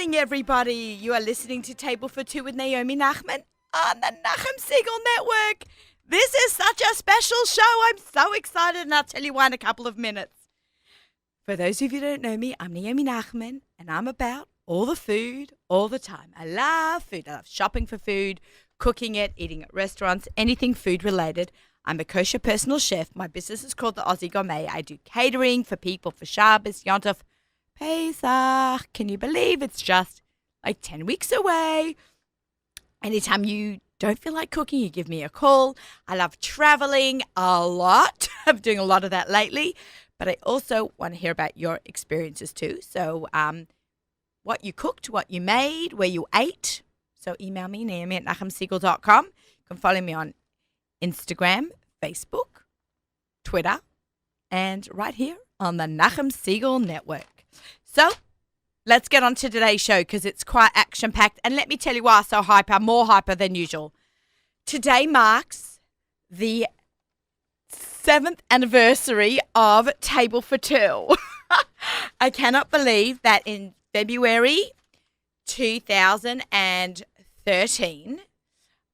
morning, everybody. You are listening to Table for Two with Naomi Nachman on the Nachum Siegel Network. This is such a special show. I'm so excited, and I'll tell you why in a couple of minutes. For those of you who don't know me, I'm Naomi Nachman, and I'm about all the food all the time. I love food. I love shopping for food, cooking it, eating at restaurants, anything food related. I'm a kosher personal chef. My business is called the Aussie Gourmet. I do catering for people for Shabbos, Yom Tov, Pesach. Can you believe it's just like 10 weeks away? Anytime you don't feel like cooking, you give me a call. I love traveling a lot. I'm doing a lot of that lately. But I also want to hear about your experiences too. So what you cooked, what you made, where you ate. So email me, naomi@nachumsiegel.com. You can follow me on Instagram, Facebook, Twitter, and right here on the Nachum Siegel Network. So let's get on to today's show because it's quite action-packed. And let me tell you why I'm so hyper, more hyper than usual. Today marks the 7th anniversary of Table for Two. I cannot believe that in February 2013,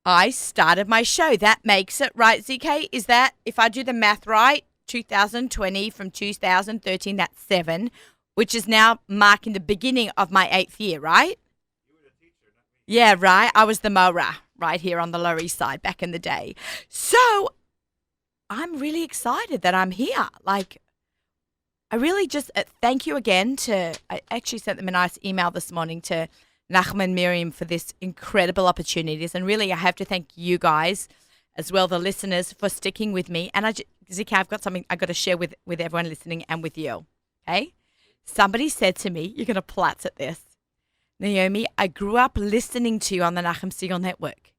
I started my show. That makes it, right, ZK? Is that, if I do the math right, 2020 from 2013, that's 7, which is now marking the beginning of my 8th year, right? You were the teacher, not me. Yeah, right. I was the Mora right here on the Lower East Side back in the day. So I'm really excited that I'm here. Like, I really just thank you again I actually sent them a nice email this morning to Nachman and Miriam for this incredible opportunities. And really, I have to thank you guys as well, the listeners, for sticking with me. And Zika, I've got something I got to share with everyone listening and with you. Okay? Somebody said to me, you're going to platz at this, Naomi, I grew up listening to you on the Nachum Siegel Network.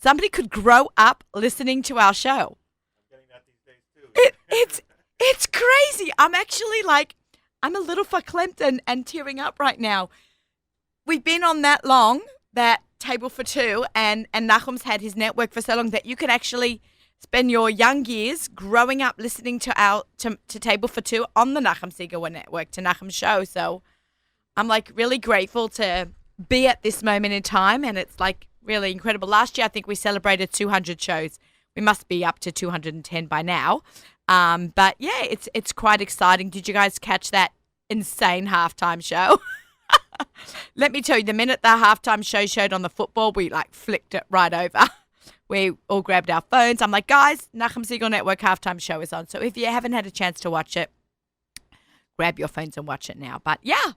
Somebody could grow up listening to our show. I'm getting that these days too. It's crazy. I'm actually I'm a little verklempt and tearing up right now. We've been on that long, that Table for Two, and Nachum's had his network for so long that you can actually spend your young years growing up listening to Table for Two on the Nachum Siegel Network, to Nachum's show. So I'm really grateful to be at this moment in time, and it's really incredible. Last year, I think we celebrated 200 shows. We must be up to 210 by now. But yeah, it's quite exciting. Did you guys catch that insane halftime show? Let me tell you, the minute the halftime show showed on the football, we flicked it right over. We all grabbed our phones. I'm like, guys, Nachum Siegel Network halftime show is on. So if you haven't had a chance to watch it, grab your phones and watch it now. But yeah,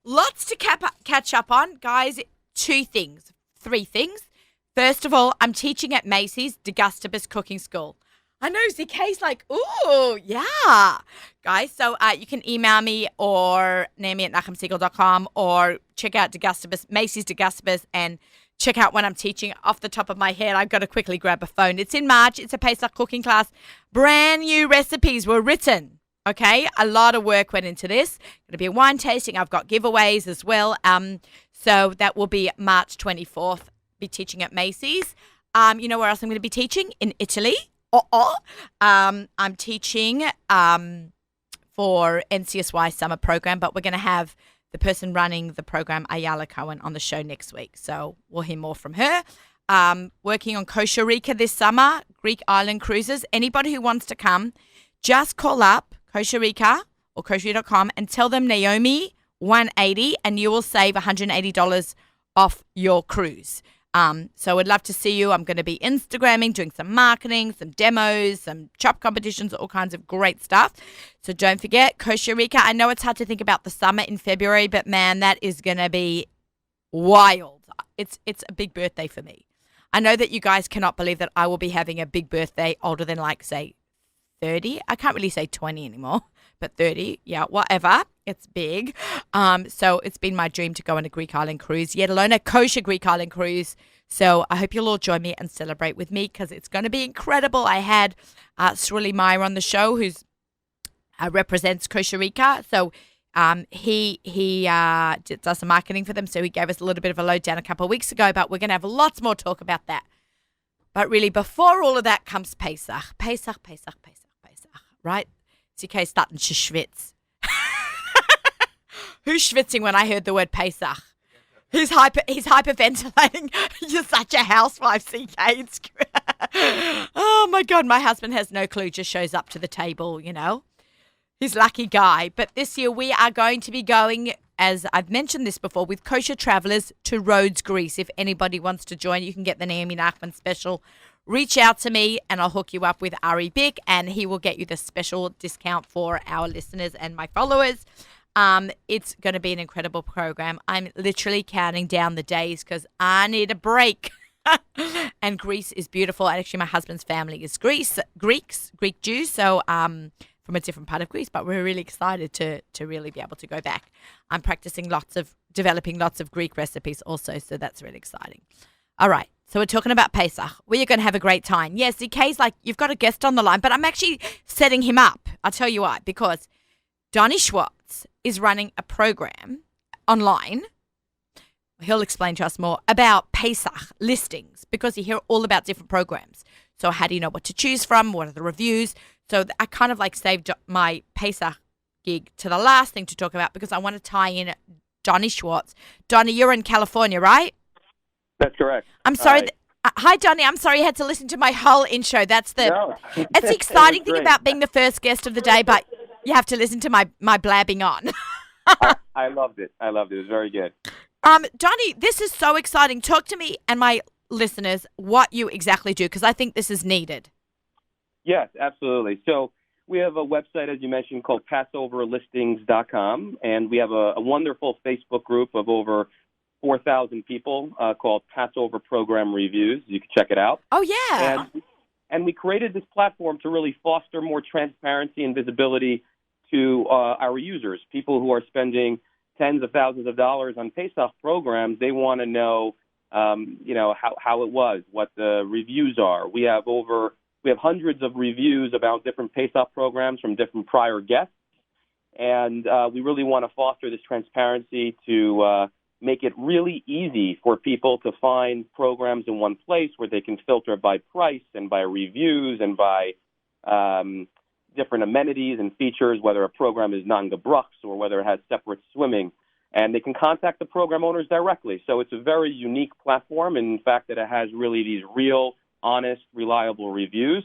lots to catch up on. Guys, 3 things. First of all, I'm teaching at Macy's Degustibus Cooking School. I know ZK's ooh, yeah. Guys, so you can email me or naomi@nachumsiegel.com or check out Macy's Degustibus and check out when I'm teaching. Off the top of my head, I've got to quickly grab a phone. It's in March. It's a Pesach cooking class. Brand new recipes were written. Okay, a lot of work went into this. Going to be a wine tasting. I've got giveaways as well. So that will be March 24th. Be teaching at Macy's. You know where else I'm going to be teaching? In Italy. I'm teaching for NCSY summer program, but we're going to have the person running the program, Ayala Cohen, on the show next week. So we'll hear more from her. Working on Kosher Rika this summer, Greek Island cruises. Anybody who wants to come, just call up Kosher Rika or kosher.com and tell them Naomi 180 and you will save $180 off your cruise. So I'd love to see you. I'm going to be Instagramming, doing some marketing, some demos, some chop competitions, all kinds of great stuff. So don't forget, Kosher Rika. I know it's hard to think about the summer in February, but man, that is going to be wild. It's a big birthday for me. I know that you guys cannot believe that I will be having a big birthday older than say 30. I can't really say 20 anymore, but 30. Yeah, whatever. It's big. So it's been my dream to go on a Greek Island cruise, yet alone a kosher Greek Island cruise. So I hope you'll all join me and celebrate with me because it's going to be incredible. I had Sruli Meyer on the show, who's represents Kosher Rika. So he does some marketing for them. So he gave us a little bit of a lowdown a couple of weeks ago, but we're going to have lots more talk about that. But really, before all of that comes Pesach, right? CK starting to schwitz. Who's schwitzing when I heard the word Pesach? He's hyperventilating. You're such a housewife, CK. It's oh my God, my husband has no clue, just shows up to the table, you know. He's a lucky guy. But this year we are going to be going, as I've mentioned this before, with Kosher Travelers to Rhodes, Greece. If anybody wants to join, you can get the Naomi Nachman special. Reach out to me and I'll hook you up with Ari Bick and he will get you the special discount for our listeners and my followers. It's going to be an incredible program. I'm literally counting down the days because I need a break. And Greece is beautiful. And actually, my husband's family is Greek Jews. So from a different part of Greece, but we're really excited to really be able to go back. I'm developing lots of Greek recipes also. So that's really exciting. All right. So we're talking about Pesach. We are going to have a great time. Yes, DK's like, you've got a guest on the line, but I'm actually setting him up. I'll tell you why. Because Donnie Schwartz is running a program online. He'll explain to us more about Pesach listings because you hear all about different programs. So how do you know what to choose from? What are the reviews? So I kind of like saved my Pesach gig to the last thing to talk about because I want to tie in Donnie Schwartz. Donnie, you're in California, right? That's correct. I'm sorry. Hi, Donnie. I'm sorry you had to listen to my whole intro. It's the exciting thing about being the first guest of the day, but you have to listen to my blabbing on. I loved it. It was very good. Donnie, this is so exciting. Talk to me and my listeners what you exactly do because I think this is needed. Yes, absolutely. So we have a website, as you mentioned, called PassoverListings.com, and we have a wonderful Facebook group of over 4,000 people called Passover Program Reviews. You can check it out. Oh, yeah. And we created this platform to really foster more transparency and visibility to our users, people who are spending tens of thousands of dollars on Pesach programs. They want to know, how it was, what the reviews are. We have hundreds of reviews about different Pesach programs from different prior guests, and we really want to foster this transparency to make it really easy for people to find programs in one place where they can filter by price and by reviews and by different amenities and features, whether a program is non-gebrachs or whether it has separate swimming. And they can contact the program owners directly. So it's a very unique platform in fact that it has really these real, honest, reliable reviews.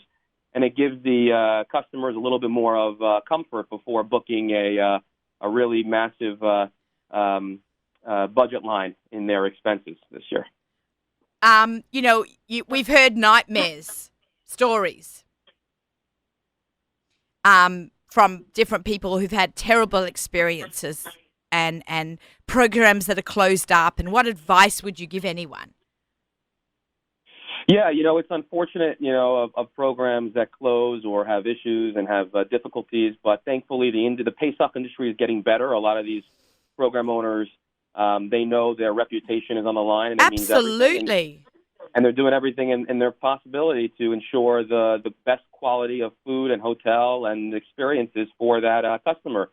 And it gives the customers a little bit more of comfort before booking a really massive budget line in their expenses this year. We've heard nightmares, stories from different people who've had terrible experiences and programs that are closed up. And what advice would you give anyone? Yeah, it's unfortunate, of programs that close or have issues and have difficulties. But thankfully, the Pesach industry is getting better. A lot of these program owners, they know their reputation is on the line. And it Absolutely. Means everything. And they're doing everything in their possibility to ensure the best quality of food and hotel and experiences for that customer.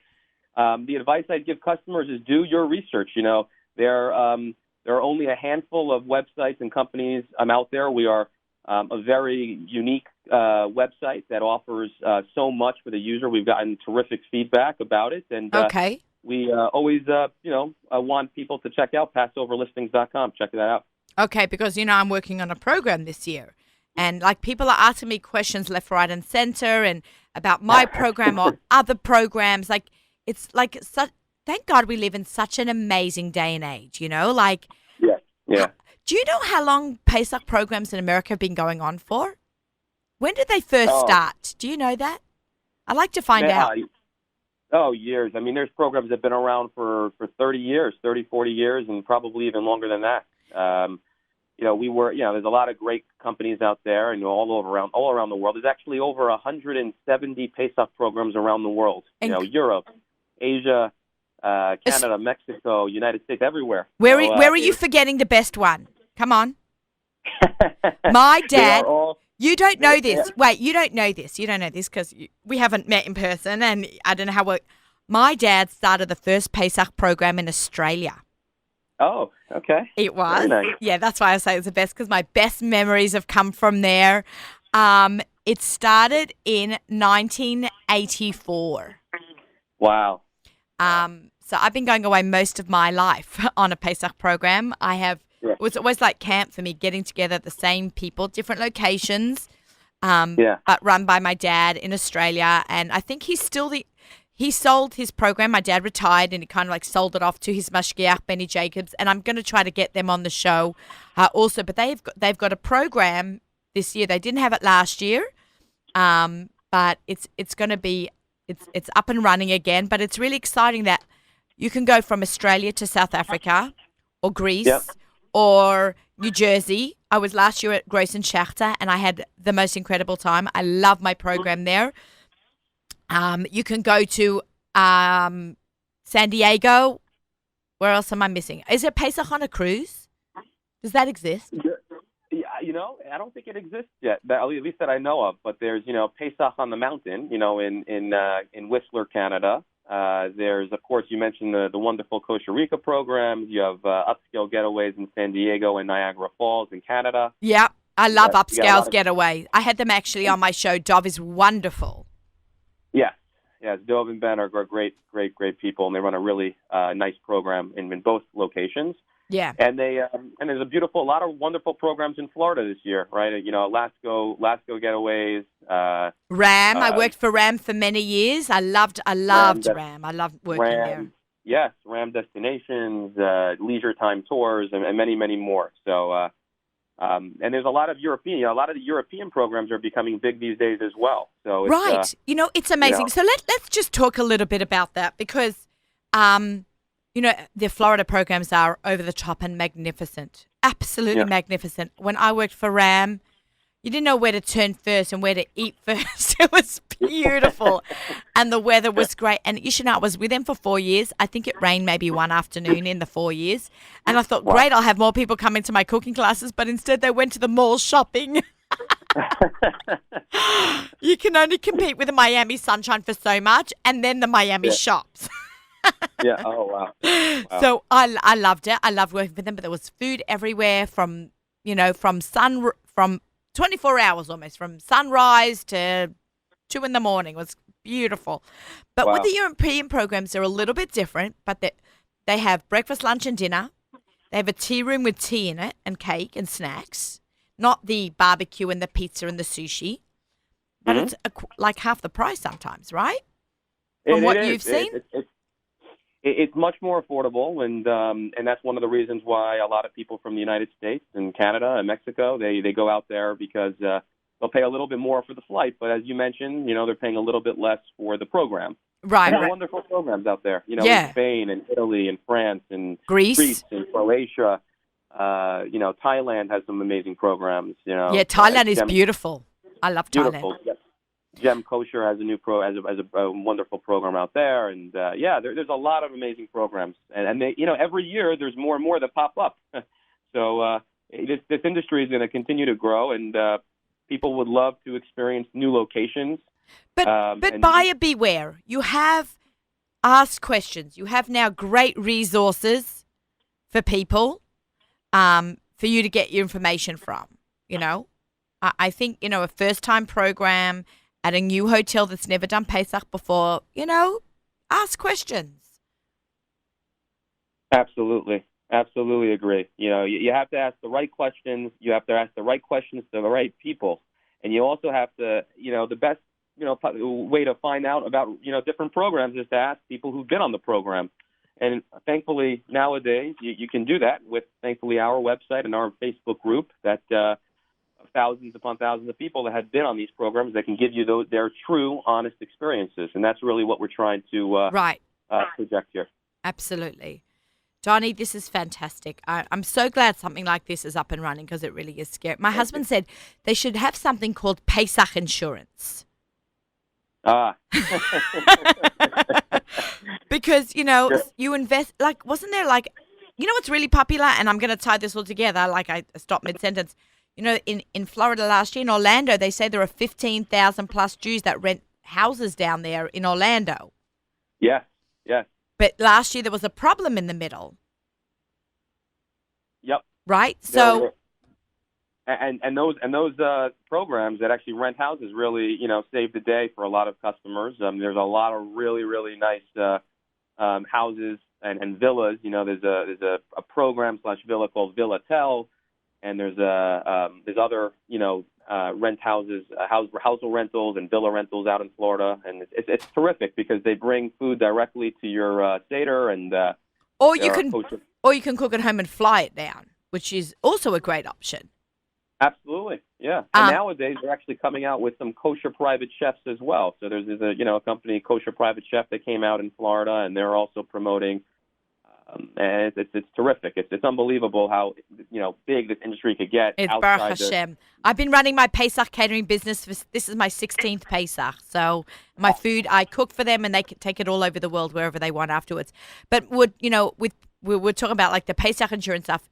The advice I'd give customers is do your research. There are only a handful of websites and companies out there. We are a very unique website that offers so much for the user. We've gotten terrific feedback about it. And we always, want people to check out PassoverListings.com. Check that out. Okay, because, I'm working on a program this year. And, people are asking me questions left, right, and center and about my program or other programs. It's thank God we live in such an amazing day and age, Yeah. Do you know how long Pesach programs in America have been going on for? When did they first start? Do you know that? I'd like to find out. Years. I mean, there's programs that have been around for 30 years, 30, 40 years, and probably even longer than that. There's a lot of great companies out there and all around the world. There's actually over 170 Pesach programs around the world. Europe, Asia, Canada, Mexico, United States, evereverywhere. Where are you forgetting the best one? Come on. My dad. You don't know this. Wait, you don't know this. You don't know this because we haven't met in person, and I don't know how. My dad started the first Pesach program in Australia. Oh, okay. It was. Very nice. Yeah, that's why I say it's the best because my best memories have come from there. It started in 1984. Wow. So I've been going away most of my life on a Pesach program. It was always like camp for me, getting together the same people, different locations, but run by my dad in Australia. And I think he sold his program. My dad retired and he kind of like sold it off to his mashgiach, Benny Jacobs. And I'm going to try to get them on the show also. But they've got a program this year. They didn't have it last year, but it's going to be it's up and running again. But it's really exciting that you can go from Australia to South Africa or Greece or New Jersey. I was last year at Gross and Schachter, and I had the most incredible time. I love my program there. You can go to San Diego. Where else am I missing? Is it Pesach on a cruise? Does that exist? Yeah, I don't think it exists yet, at least that I know of. But there's, Pesach on the mountain, in Whistler, Canada. There's, of course, you mentioned the wonderful Costa Rica programs. You have upscale getaways in San Diego and Niagara Falls in Canada. Yeah, I love upscale getaway. I had them actually on my show. Dov is wonderful. Yes, Dov and Ben are great people, and they run a really nice program in both locations. Yeah, and there's a lot of wonderful programs in Florida this year, right? Lasco getaways. Ram. I worked for Ram for many years. I loved Ram. I loved working there. Yes, Ram destinations, leisure time tours, and many, many more. So, and there's a lot of European. A lot of the European programs are becoming big these days as well. So, it's, it's amazing. So let's just talk a little bit about that because, the Florida programs are over the top and magnificent, absolutely magnificent. When I worked for Ram, you didn't know where to turn first and where to eat first. It was beautiful, and the weather was great. And you should know, I was with them for 4 years. I think it rained maybe one afternoon in the 4 years, and I thought, great, I'll have more people come into my cooking classes. But instead, they went to the mall shopping. You can only compete with the Miami sunshine for so much, and then the Miami shops. Oh, wow. So I loved it. I loved working for them, but there was food everywhere from 24 hours almost, from sunrise to 2 in the morning. It was beautiful. But with the European programs, they're a little bit different, but they have breakfast, lunch, and dinner. They have a tea room with tea in it and cake and snacks, not the barbecue and the pizza and the sushi. But it's like half the price sometimes, right? From what you've seen? It's much more affordable, and that's one of the reasons why a lot of people from the United States and Canada and Mexico, they go out there because they'll pay a little bit more for the flight. But as you mentioned, they're paying a little bit less for the program. Right. There are wonderful programs out there, in Spain and Italy and France and Greece and Croatia. Thailand has some amazing programs. Thailand is beautiful. I love beautiful. Thailand. Yeah. Gem Kosher has a wonderful program out there, and there's a lot of amazing programs, and they, every year there's more and more that pop up. So this industry is going to continue to grow, and people would love to experience new locations. But buyer beware. You have asked questions. You have now great resources for people, for you to get your information from. I think a first time program at a new hotel that's never done Pesach before, ask questions. Absolutely agree. You have to ask the right questions. You have to ask the right questions to the right people. And you also have to, the best, way to find out about, different programs is to ask people who've been on the program. And thankfully, nowadays, you can do that with, thankfully, our website and our Facebook group that thousands upon thousands of people that have been on these programs that can give you their true, honest experiences. And that's really what we're trying to project here. Absolutely. Donnie, this is fantastic. I'm so glad something like this is up and running because it really is scary. My husband said they should have something called Pesach insurance. Because, you invest, wasn't there what's really popular? And I'm going to tie this all together, I stopped mid-sentence. In Florida last year, in Orlando, they say there are 15,000 plus Jews that rent houses down there in Orlando. Yes. But last year there was a problem in the middle. Yep. Right? So and those programs that actually rent houses really, save the day for a lot of customers. There's a lot of really, really nice houses and villas. You know, there's a program / villa called Villatel, and there's other rent houses, household rentals and villa rentals out in Florida, and it's terrific because they bring food directly to your Seder, and or you can cook at home and fly it down, which is also a great option. Absolutely, yeah. And nowadays they're actually coming out with some kosher private chefs as well. So there's a company, Kosher Private Chef, that came out in Florida, and they're also promoting. And it's terrific. It's unbelievable how big this industry could get. It's Baruch Hashem. I've been running my Pesach catering business. This is my 16th Pesach. So my food, I cook for them, and they can take it all over the world wherever they want afterwards. But we're talking about like the Pesach insurance stuff,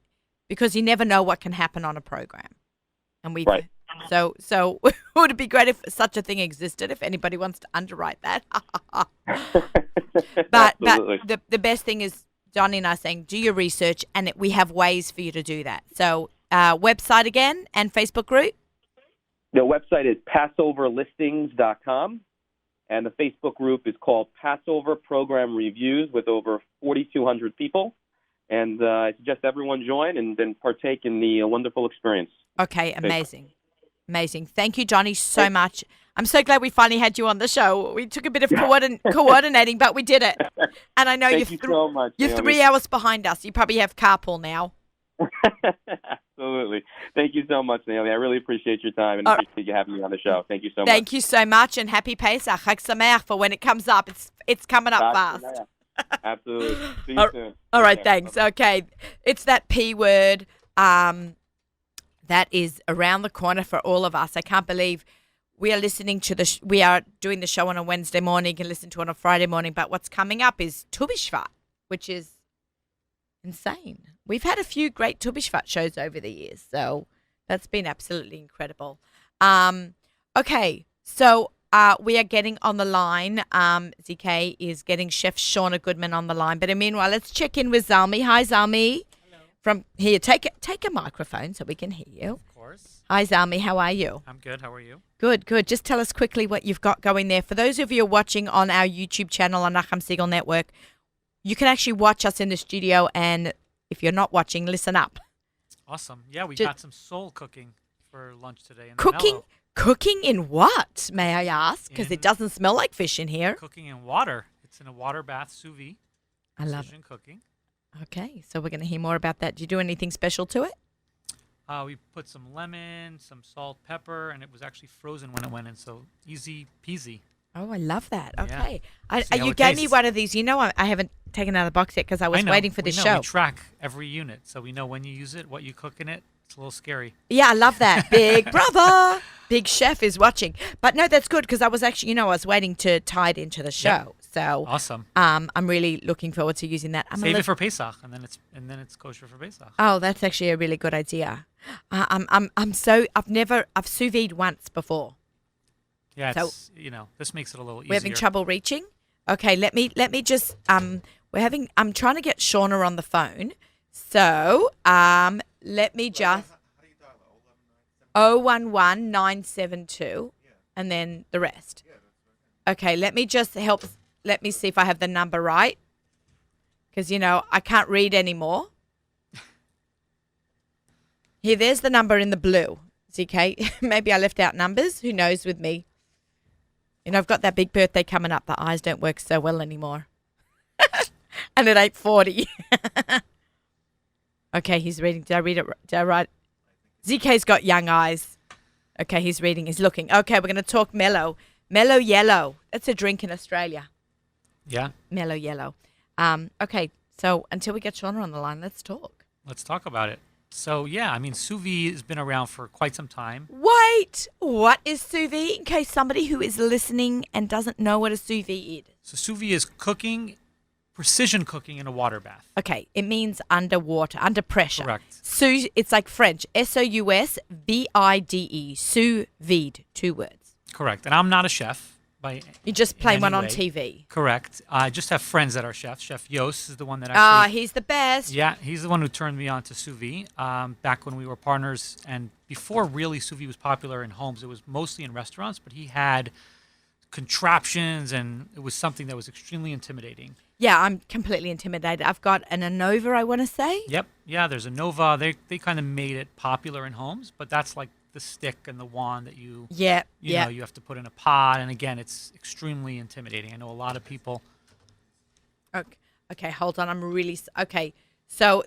because you never know what can happen on a program. And right. So would it be great if such a thing existed, if anybody wants to underwrite that? but the best thing is Johnny and I are saying, do your research, and we have ways for you to do that. So website again and Facebook group? The website is PassoverListings.com, and the Facebook group is called Passover Program Reviews, with over 4,200 people. And I suggest everyone join and then partake in the wonderful experience. Okay, amazing. Amazing. Thank you, Johnny, so much. I'm so glad we finally had you on the show. We took a bit of coordinating, but we did it. And I know Thank you so much, you're Naomi. 3 hours behind us. You probably have carpool now. Absolutely. Thank you so much, Naomi. I really appreciate your time and appreciate you having me on the show. Thank you so much. Thank you so much, and happy Pesach. Chag Sameach for when it comes up. It's coming up fast. Absolutely. See you soon. All right, thanks. Okay. It's that P word that is around the corner for all of us. I can't believe we are listening to we are doing the show on a Wednesday morning. You can listen to it on a Friday morning, but what's coming up is Tu B'Shvat, which is insane. We've had a few great Tu B'Shvat shows over the years, so that's been absolutely incredible. Okay, so we are getting on the line. ZK is getting Chef Shauna Goodman on the line. But meanwhile, let's check in with Zalmi. Hi, Zalmi. Hello. From here, take a microphone so we can hear you. Of course. Hi, Zalmi. How are you? I'm good. How are you? Good, good. Just tell us quickly what you've got going there. For those of you watching on our YouTube channel on Nachum Siegel Network, you can actually watch us in the studio. And if you're not watching, listen up. Awesome. Yeah, we got some soul cooking for lunch today. In the Cooking? Mellow. Cooking in what, may I ask? Because it doesn't smell like fish in here. Cooking in water. It's in a water bath sous vide. I love it. Cooking. Okay, so we're going to hear more about that. Do you do anything special to it? We put some lemon, some salt, pepper, and it was actually frozen when it went in, so easy peasy. Oh, I love that. Okay. Yeah. You gave me one of these. You know, I haven't taken out of the box yet because I was waiting for the show. We track every unit, so we know when you use it, what you cook in it. It's a little scary. Yeah, I love that. Big brother, big chef is watching. But no, that's good because I was actually, I was waiting to tie it into the show. Yep. So awesome. I'm really looking forward to using that. Save it for Pesach, and then it's kosher for Pesach. Oh, that's actually a really good idea. I've sous vide once before. Yeah, so, this makes it a little easier. We're having trouble reaching. Okay, let me just I'm trying to get Shauna on the phone. So let me just 011972 and then the rest. Okay, let me just let me see if I have the number right. Because I can't read anymore. Here, there's the number in the blue. ZK. Maybe I left out numbers. Who knows with me? I've got that big birthday coming up. The eyes don't work so well anymore. And at 8:40. Okay, he's reading. Did I read it? Did I write? ZK's got young eyes. Okay, he's reading. He's looking. Okay, we're going to talk mellow. Mellow yellow. That's a drink in Australia. Yeah. Mellow yellow. Okay, so until we get Shauna on the line, let's talk. Let's talk about it. So, yeah, sous vide has been around for quite some time. Wait, what is sous vide? In case somebody who is listening and doesn't know what a sous vide is. So sous vide is precision cooking in a water bath. Okay, it means underwater, under pressure. Correct. Sous, it's like French, SOUSVIDE, sous vide, 2 words. Correct, and I'm not a chef. You just play one on way. TV. Correct. I just have friends that are chefs. Chef Yos is the one that actually... he's the best. Yeah, he's the one who turned me on to sous vide back when we were partners. And before really sous vide was popular in homes, it was mostly in restaurants. But he had contraptions, and it was something that was extremely intimidating. Yeah, I'm completely intimidated. I've got an Anova, I want to say. Yep. Yeah, there's a Nova. They kind of made it popular in homes, but that's like the stick and the wand that you know you have to put in a pot, and again, it's extremely intimidating. I know a lot of people. Okay, hold on. Okay. So,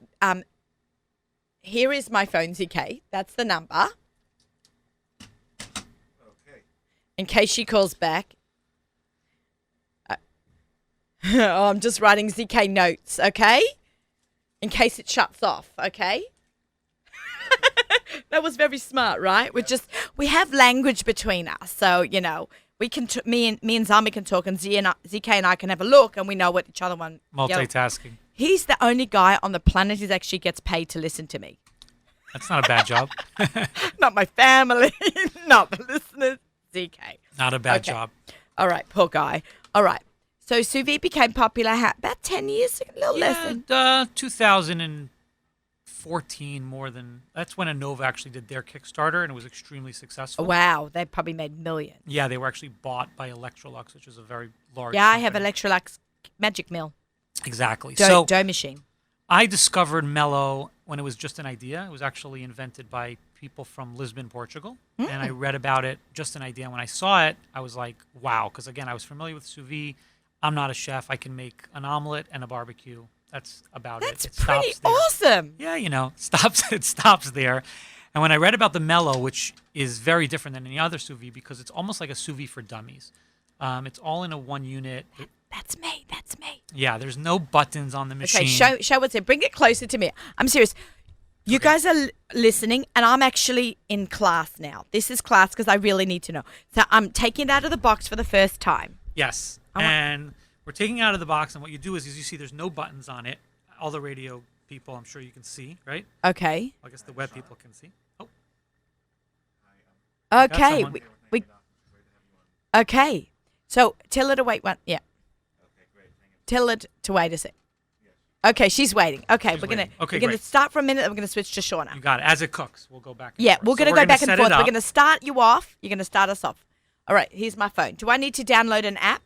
here is my phone, ZK. That's the number. Okay. In case she calls back. Oh, I'm just writing ZK notes, okay? In case it shuts off, okay? That was very smart, right? We have language between us, so we can. Me and Zami can talk, and ZK and I can have a look, and we know what each other want. Multitasking. He's the only guy on the planet who actually gets paid to listen to me. That's not a bad job. Not my family, not the listeners. ZK. Not a bad job. All right, poor guy. All right. So sous vide became popular about 10 years ago, a little less than. 2014 more than. That's when Anova actually did their Kickstarter, and it was extremely successful. Wow, they probably made millions. Yeah, they were actually bought by Electrolux, which is a very large Yeah, I have company. Electrolux Magic Mill. Exactly. Dough machine. I discovered Mello when it was just an idea. It was actually invented by people from Lisbon, Portugal. And I read about it, just an idea. When I saw it, I was like, wow. Because, again, I was familiar with sous vide. I'm not a chef. I can make an omelet and a barbecue. That's about it. That's It pretty stops there. awesome. Yeah, it stops there. And when I read about the Mello, which is very different than any other sous vide because it's almost like a sous vide for dummies. It's all in a one unit. That's me. Yeah, there's no buttons on the machine. Okay, show what's it. Bring it closer to me. I'm serious. You guys are listening, and I'm actually in class now. This is class because I really need to know. So I'm taking it out of the box for the first time. Yes, and we're taking it out of the box, and what you do is you see there's no buttons on it. All the radio people, I'm sure you can see, right? Okay. I guess the web people can see. Oh. Okay. someone. Okay. So tell her to wait one. Yeah. Okay, great. Hang on. Tell it to wait a sec. Okay, she's waiting. Okay, She's we're gonna waiting. Okay, we're gonna great. start for a minute. And we're gonna switch to Shauna. You got it. As it cooks, we'll go back. And Yeah, forth. we're So gonna go back and set forth. it We're up. gonna start you off. You're gonna start us off. All right. Here's my phone. Do I need to download an app?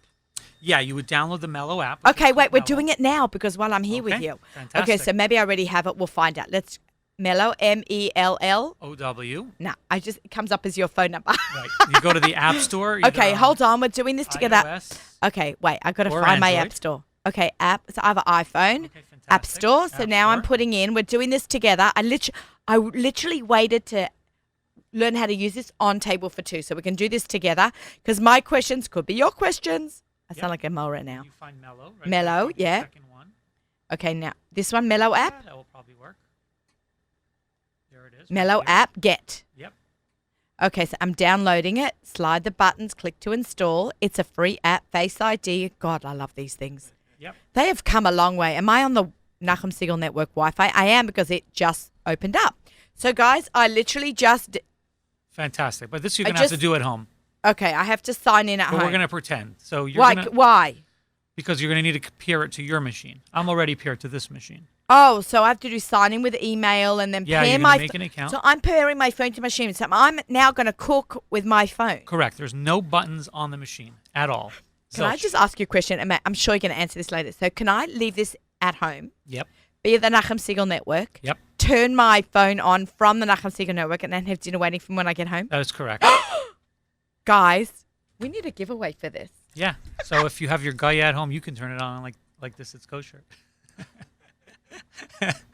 Yeah, you would download the Mello app. Okay, wait. We're doing it now because while I'm here with Okay, you. fantastic. Okay, so maybe I already have it. We'll find out. Let's Mello MELL. OW. No, it comes up as your phone number. Right. You go to the App Store. Okay, hold on. We're doing this together. iOS. Okay, wait. I got to Or find my Android. app store. Okay, app. So I have an iPhone. Okay, fantastic. App Store. So App now I'm Store. putting in. We're doing this together. I literally waited to learn how to use this on Table for Two, so we can do this together. Because my questions could be your questions. I sound like a Mo right now. You find Mello. Right? Mello, That'll be the yeah. Second one. Okay, now this one, Mello app. Yeah, that will probably work. There it is. Mello right here. app. Get. Yep. Okay, so I'm downloading it. Slide the buttons. Click to install. It's a free app. Face ID. God, I love these things. Yep. They have come a long way. Am I on the Nachum Siegel Network Wi-Fi? I am because it just opened up. So, guys, I literally just... Fantastic. But this you're going to have to do at home. Okay, I have to sign in at But home. we're going to pretend. So you're Why? gonna, Why? because you're going to need to pair it to your machine. I'm already paired to this machine. Oh, so I have to do sign in with email and then Yeah, pair you're my... gonna make an account. So I'm pairing my phone to my machine. So I'm now going to cook with my phone. Correct. There's no buttons on the machine at all. Can I Zilch. just ask you a question? And I'm sure you're going to answer this later. So can I leave this at home, Yep. be at the Nachum Siegel Network, Yep. turn my phone on from the Nachum Siegel Network, and then have dinner waiting for when I get home? That is correct. Guys, we need a giveaway for this. Yeah. So if you have your guy at home, you can turn it on like this. It's kosher.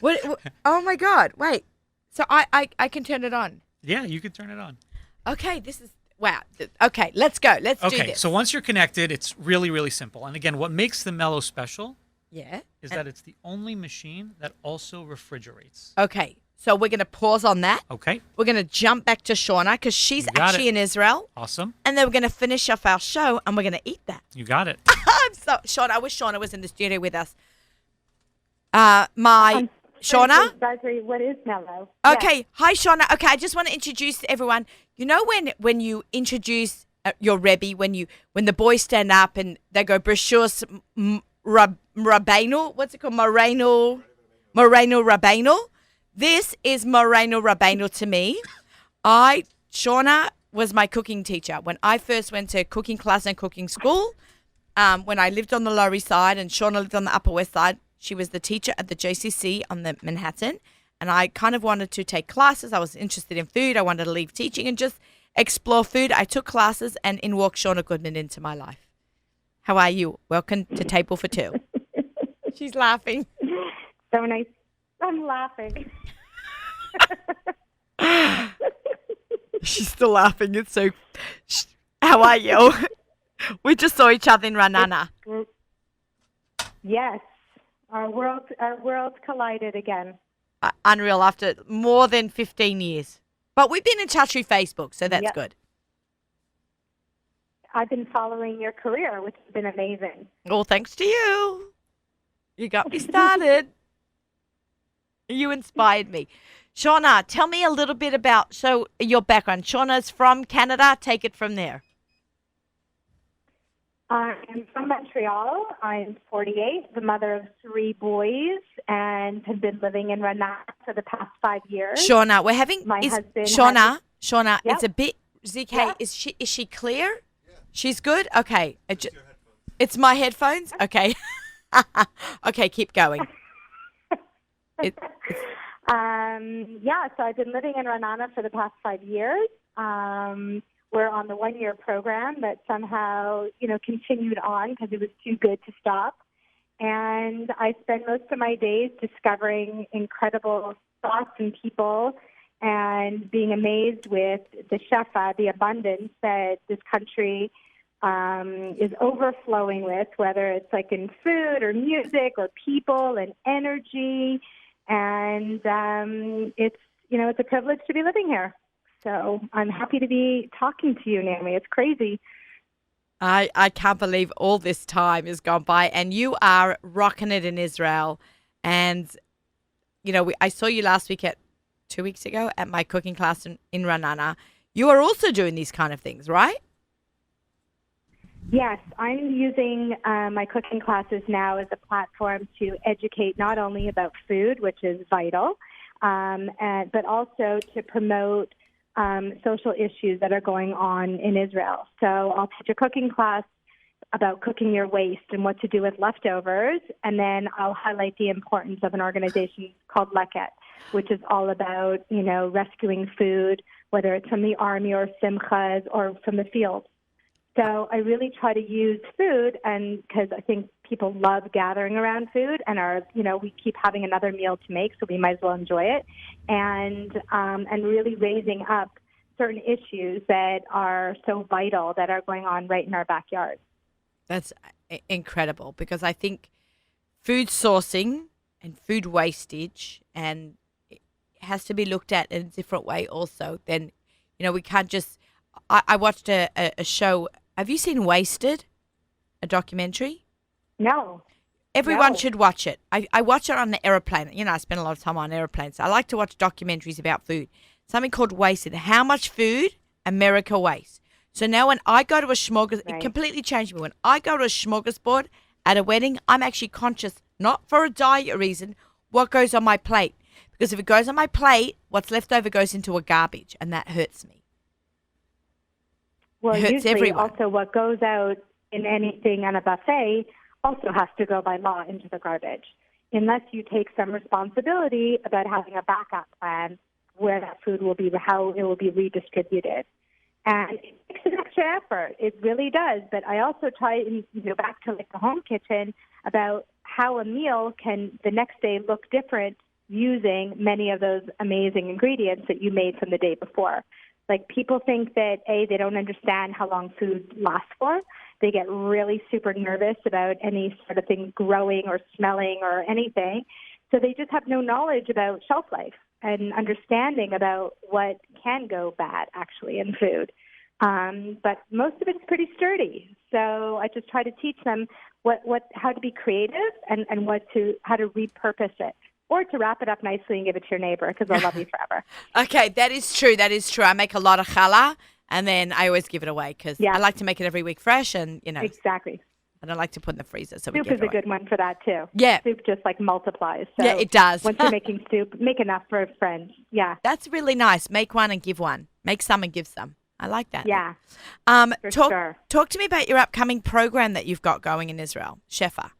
What? Oh my God! Wait. So I can turn it on. Yeah, you can turn it on. Okay, this is wow. Okay, let's go. Let's do Okay. this. So once you're connected, it's really, really simple. And again, what makes the Mello special yeah. is that it's the only machine that also refrigerates. Okay, so we're gonna pause on that. Okay. We're gonna jump back to Shauna because she's You got actually it. in Israel, Awesome. and then we're gonna finish off our show and we're gonna eat that. You got it. I'm so Shauna. I wish Shauna was in the studio with us. Shauna. Exactly. What is Mello? Okay, hi Shauna. Okay, I just want to introduce everyone. You know when you introduce your Rebbe, when the boys stand up and they go Brishus Rabbeinu, what's it called? Moreno Rabbeinu. This is Moreno Rabbeinu to me. Shauna was my cooking teacher. When I first went to cooking class and cooking school, when I lived on the Lower East Side and Shauna lived on the Upper West Side, she was the teacher at the JCC on the Manhattan. And I kind of wanted to take classes. I was interested in food. I wanted to leave teaching and just explore food. I took classes, and in walked Shauna Goodman into my life. How are you? Welcome to Table for Two. She's laughing. So nice. I'm laughing. She's still laughing. It's so. How are you? We just saw each other in Ranana. Yes, our worlds collided again. Unreal, after more than 15 years. But we've been in touch through Facebook, so that's good. I've been following your career, which has been amazing. All thanks to you. You got me started. You inspired me. Shauna, tell me a little bit about your background. Shauna's from Canada. Take it from there. I'm from Montreal. I'm 48, the mother of 3 boys, and have been living in Ranana for the past 5 years. Shauna, we're having my husband. Shauna, Yep. it's a bit ZK. Yeah. Is she clear? Yeah. She's good. Okay, it's my headphones. Okay, okay, keep going. So I've been living in Ranana for the past 5 years. We're on the 1-year program that somehow, continued on because it was too good to stop. And I spend most of my days discovering incredible thoughts and people and being amazed with the shefa, the abundance that this country is overflowing with, whether it's like in food or music or people and energy. And it's a privilege to be living here. So I'm happy to be talking to you, Naomi. It's crazy. I can't believe all this time has gone by, and you are rocking it in Israel. And, I saw you last week 2 weeks ago at my cooking class in Ranana. You are also doing these kind of things, right? Yes, I'm using my cooking classes now as a platform to educate not only about food, which is vital, but also to promote social issues that are going on in Israel. So I'll teach a cooking class about cooking your waste and what to do with leftovers, and then I'll highlight the importance of an organization called Leket, which is all about, rescuing food, whether it's from the army or simchas or from the fields. So I really try to use food, and because I think people love gathering around food, and we keep having another meal to make, so we might as well enjoy it, and really raising up certain issues that are so vital that are going on right in our backyard. That's incredible, because I think food sourcing and food wastage and it has to be looked at in a different way also. Then, we can't just. I watched a show. Have you seen Wasted, a documentary? No. Everyone should watch it. I watch it on the airplane. I spend a lot of time on airplanes. I like to watch documentaries about food. Something called Wasted. How much food America wastes. So now when I go to a smorgasbord, it completely changed me. When I go to a smorgasbord at a wedding, I'm actually conscious, not for a diet reason, what goes on my plate. Because if it goes on my plate, what's left over goes into a garbage, and that hurts me. Well, it hurts usually everyone. Also what goes out in anything on a buffet also has to go by law into the garbage, unless you take some responsibility about having a backup plan where that food will be, how it will be redistributed. And it takes an extra effort. It really does. But I also try and go back to the home kitchen about how a meal can the next day look different using many of those amazing ingredients that you made from the day before. Like, people think that, they don't understand how long food lasts for. They get really super nervous about any sort of thing growing or smelling or anything. So they just have no knowledge about shelf life and understanding about what can go bad, actually, in food. But most of it's pretty sturdy. So I just try to teach them how to be creative and how to repurpose it. Or to wrap it up nicely and give it to your neighbor, because they'll love you forever. Okay, that is true. That is true. I make a lot of challah, and then I always give it away because I like to make it every week fresh, and Exactly. I don't like to put in the freezer. So soup is a good one for that too. Yeah, soup just multiplies. So yeah, it does. Once you're making soup, make enough for a friend. Yeah, that's really nice. Make one and give one. Make some and give some. I like that. Yeah, for talk sure. talk to me about your upcoming program that you've got going in Israel, Shefa.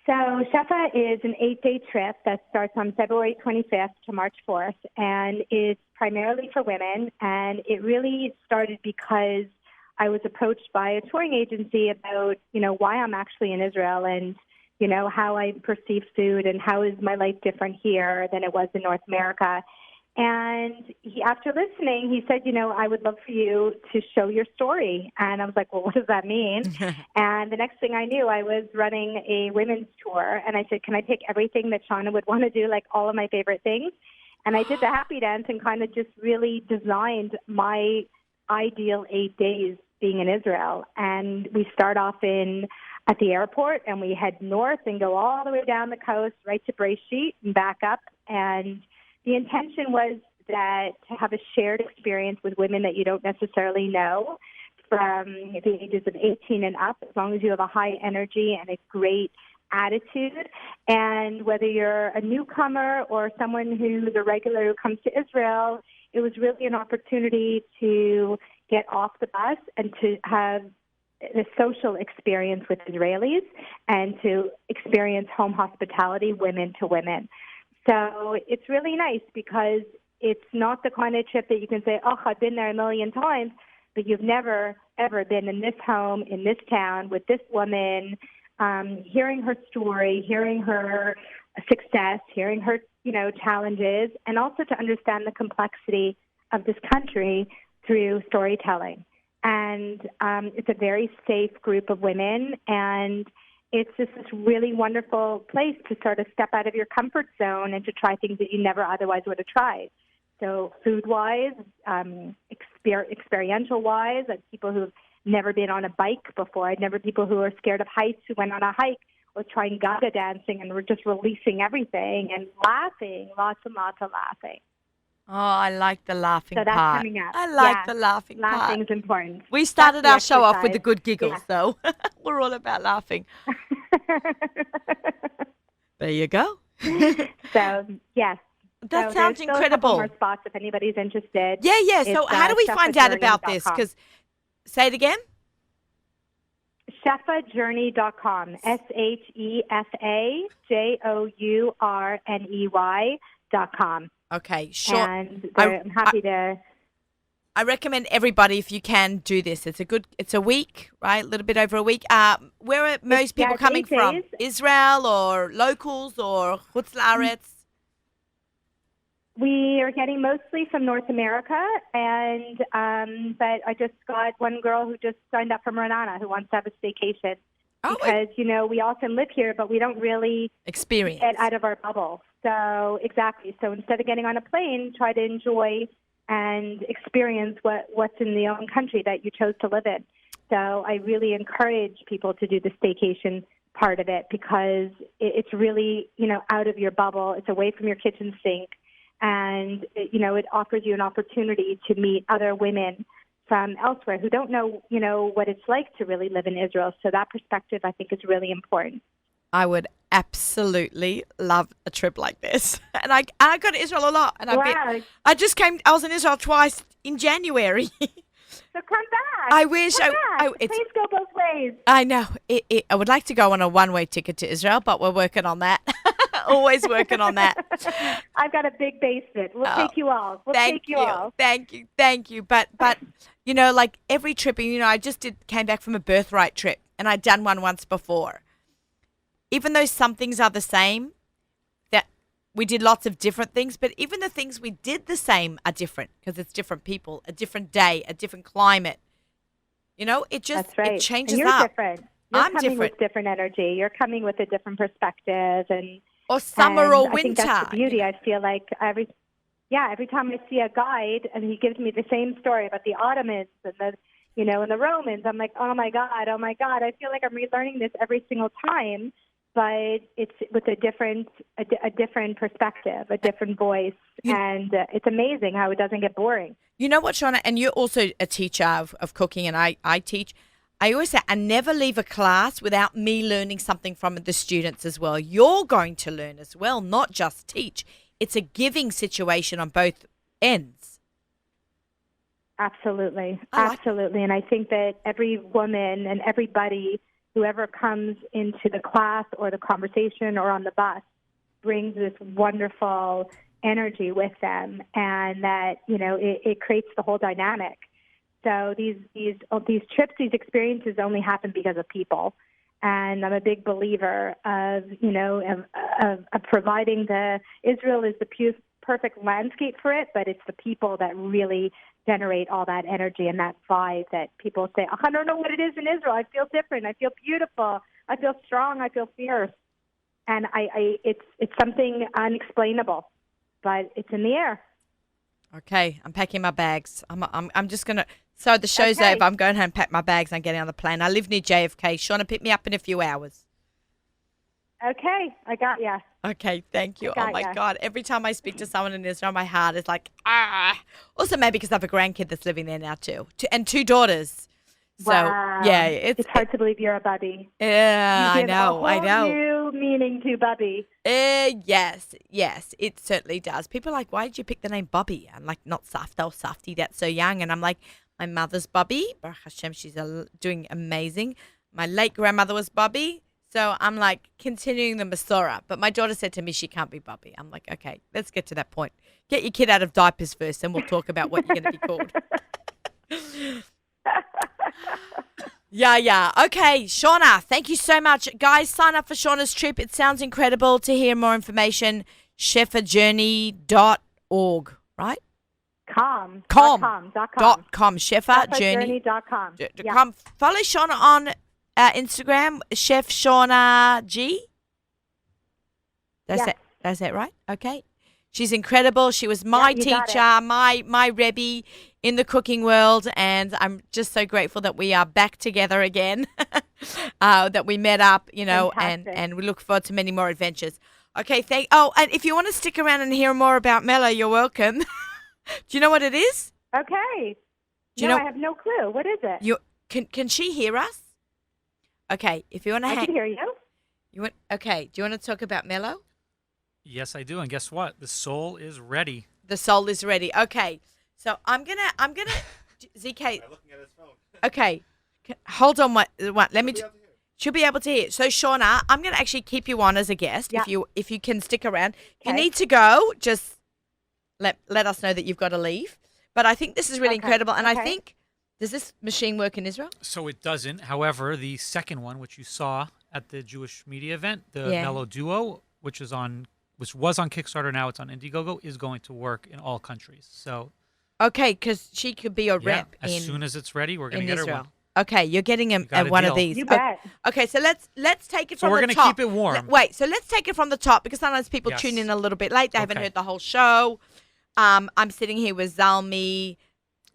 So Shefa is an 8-day trip that starts on February 25th to March 4th, and it's primarily for women. And it really started because I was approached by a touring agency about, why I'm actually in Israel and, how I perceive food and how is my life different here than it was in North America. And after listening, he said, I would love for you to show your story. And I was like, well, what does that mean? And the next thing I knew, I was running a women's tour. And I said, can I take everything that Shauna would want to do, like all of my favorite things? And I did the happy dance and kind of just really designed my ideal 8 days being in Israel. And we start off at the airport, and we head north and go all the way down the coast, right to Breshit and back up. And the intention was that to have a shared experience with women that you don't necessarily know from the ages of 18 and up, as long as you have a high energy and a great attitude. And whether you're a newcomer or someone who's a regular who comes to Israel, it was really an opportunity to get off the bus and to have the social experience with Israelis and to experience home hospitality, women to women. So it's really nice because it's not the kind of trip that you can say, oh, I've been there a million times, but you've never, ever been in this home, in this town, with this woman, hearing her story, hearing her success, hearing her, challenges, and also to understand the complexity of this country through storytelling. And it's a very safe group of women, and it's just this really wonderful place to sort of step out of your comfort zone and to try things that you never otherwise would have tried. So food-wise, experiential-wise, people who've never been on a bike before. I'd never people who are scared of heights who went on a hike or trying Gaga dancing and were just releasing everything and laughing, lots and lots of laughing. Oh, I like the laughing part. So that's coming up. I like the laughing part. Laughing's important. We started our show off with the exercise. good giggles, though. We're all about laughing. There you go. So, yes. That So sounds there's still incredible. A couple more spots if anybody's interested. Yeah. So It's, how do we find out about this? shefajourney.com. Because, say it again. shefajourney.com. ShefaJourney.com. Okay, sure. And I'm happy to. I recommend everybody, if you can, do this. It's a week, right? A little bit over a week. Where are most people it's coming 8 from? days. Israel or locals or Chutz La'aretz? We are getting mostly from North America, and but I just got one girl who just signed up from Renana who wants to have a staycation. Because, we often live here, but we don't really Experience. get out of our bubble. So, exactly. So instead of getting on a plane, try to enjoy and experience what's in the own country that you chose to live in. So I really encourage people to do the staycation part of it because it's really, out of your bubble. It's away from your kitchen sink. And, it offers you an opportunity to meet other women from elsewhere who don't know, what it's like to really live in Israel. So that perspective, I think, is really important. I would absolutely love a trip like this. And I go to Israel a lot. And I was in Israel twice in January. So come back. I wish. Please go both ways. I know. I would like to go on a one-way ticket to Israel, but we're working on that. Always working on that. I've got a big basement. We'll take you all. Thank you. But like every trip, I just came back from a birthright trip, and I'd done one once before. Even though some things are the same, that we did lots of different things, but even the things we did the same are different because it's different people, a different day, a different climate. It just That's right. it changes and you're up. Different. You're I'm coming different. with different energy. You're coming with a different perspective Or summer or I winter. think that's the beauty. I feel like every time I see a guide and he gives me the same story about the Ottomans and the and the Romans, I'm like, oh my God. I feel like I'm relearning this every single time, but it's with a different perspective, a different voice, and it's amazing how it doesn't get boring. You know what, Shauna, and you're also a teacher of cooking, and I teach. I always say I never leave a class without me learning something from the students as well. You're going to learn as well, not just teach. It's a giving situation on both ends. Absolutely. I like Absolutely. And I think that every woman and everybody, whoever comes into the class or the conversation or on the bus, brings this wonderful energy with them, and that, it creates the whole dynamic. So these trips, these experiences only happen because of people. And I'm a big believer of providing Israel is the perfect landscape for it, but it's the people that really generate all that energy and that vibe that people say, oh, I don't know what it is in Israel. I feel different. I feel beautiful. I feel strong. I feel fierce. And it's something unexplainable, but it's in the air. Okay, I'm packing my bags. I'm just gonna. So the show's Okay. over. I'm going home, pack my bags. I'm getting on the plane. I live near JFK. Shauna, pick me up in a few hours. Okay, I got ya. Okay, thank you. I got Oh my ya. God! Every time I speak to someone in Israel, my heart is like ah. Also, maybe because I have a grandkid that's living there now too, and two daughters. So Wow. yeah, It's hard to believe you're a bubby. yeah, You I give know, a I whole know. new meaning to bubby. Yes, it certainly does. People are like, why did you pick the name Bobby? I'm like, not Safta or Safty, that's so young. And I'm like, my mother's Bobby. Baruch Hashem, she's doing amazing. My late grandmother was Bobby. So I'm like continuing the Masorah. But my daughter said to me she can't be Bobby. I'm like, okay, let's get to that point. Get your kid out of diapers first and we'll talk about what you're going to be called. Yeah. Okay, Shauna, thank you so much. Guys, sign up for Shauna's trip. It sounds incredible. To hear more information, shefajourney.org, right? Com. Com. .com. .com. Shefajourney. Shefajourney.com. Yeah. .com. Follow Shauna on Instagram, Chef Shauna G. Yes. That's it, right? Okay. She's incredible. She was my you got teacher, my Rebbe in the cooking world, and I'm just so grateful that we are back together again, that we met up, Fantastic. and we look forward to many more adventures. Okay, and if you want to stick around and hear more about Mello, you're welcome. Do you know what it is? Okay. Do you No, know- I have no clue. What is it? Can she hear us? Okay, if you want to I can hear you. Okay, do you want to talk about Mello? Yes, I do. And guess what? The soul is ready. The soul is ready. Okay, so I'm gonna ZK. By looking at his phone. Okay, hold on. What? Let me. Be able to hear. She'll be able to hear. So Shauna, I'm gonna actually keep you on as a guest Yeah. if you can stick around. If you Okay. need to go, just let us know that you've got to leave. But I think this is really Okay. incredible, and I Okay. think does this machine work in Israel? So it doesn't. However, the second one, which you saw at the Jewish media event, the Yeah. Mellow Duo, which was on Kickstarter, now it's on Indiegogo, is going to work in all countries. So Okay, because she could be a yeah, rep as in soon as it's ready, we're going in to get her Israel. one. Okay, you're getting got a one of deal. these. You bet. Okay, so let's take it So from we're the gonna top. keep it warm. Wait, so let's take it from the top because sometimes people Yes. tune in a little bit late. They haven't Okay. heard the whole show. I'm sitting here with Zalmi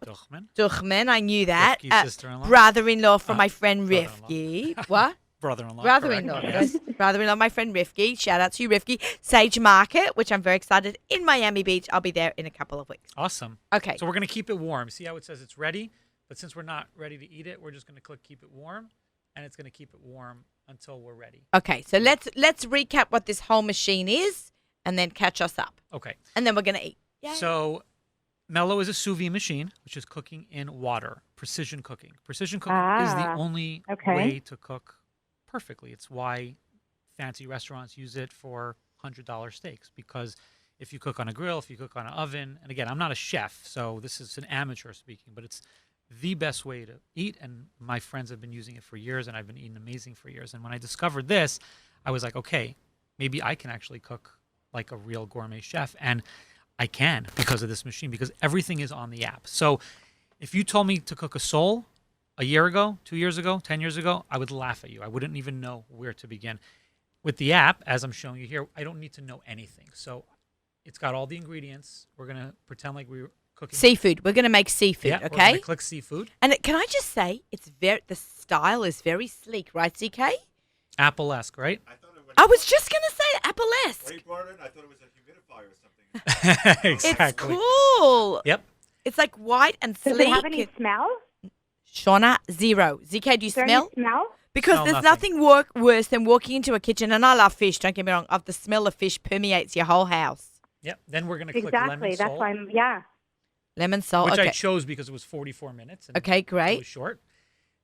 Duchman, Duchman. I knew that. Rifki's sister-in-law. Brother-in-law from my friend brother-in-law. Rifki. What? brother-in-law. Brother-in-law. correct? Yes. Brother-in-law, my friend Rifki. Shout out to you, Rifki. Sage Market, which I'm very excited, in Miami Beach. I'll be there in a couple of weeks. Awesome. Okay. So we're going to keep it warm. See how it says it's ready? But since we're not ready to eat it, we're just going to click keep it warm, and it's going to keep it warm until we're ready. Okay, so let's recap what this whole machine is and then catch us up. Okay. And then we're going to eat. Yay. So Mello is a sous vide machine, which is cooking in water, precision cooking. Precision cooking is the only okay. way to cook perfectly. It's why fancy restaurants use it for $100 steaks, because if you cook on a grill, if you cook on an oven, and again, I'm not a chef, so this is an amateur speaking, but it's the best way to eat, and my friends have been using it for years, and I've been eating amazing for years. And when I discovered this, I was like, okay, maybe I can actually cook like a real gourmet chef, and I can because of this machine, because everything is on the app. So if you told me to cook a sole a year ago, 2 years ago, 10 years ago, I would laugh at you. I wouldn't even know where to begin. With the app, as I'm showing you here, I don't need to know anything. So it's got all the ingredients. We're going to pretend like we were cooking Seafood. We're going to make seafood, Yeah, we're okay? going to click seafood. And can I just say, the style is very sleek, right, ZK? Apple-esque, right? I thought it I was just going to say when Apple-esque. he brought it in, I thought it was a humidifier or something. Exactly. It's cool. Yep. It's like white and Does sleek. it have any smell? Shauna, zero. ZK, do you Is there smell? any smell? Because Smell there's nothing. nothing worse than walking into a kitchen, and I love fish, don't get me wrong, of the smell of fish permeates your whole house. Yep. Then we're going to click Exactly. lemon That's salt. why I'm, yeah. Lemon salt. which Okay. I chose because it was 44 minutes. And Okay, It great. was short.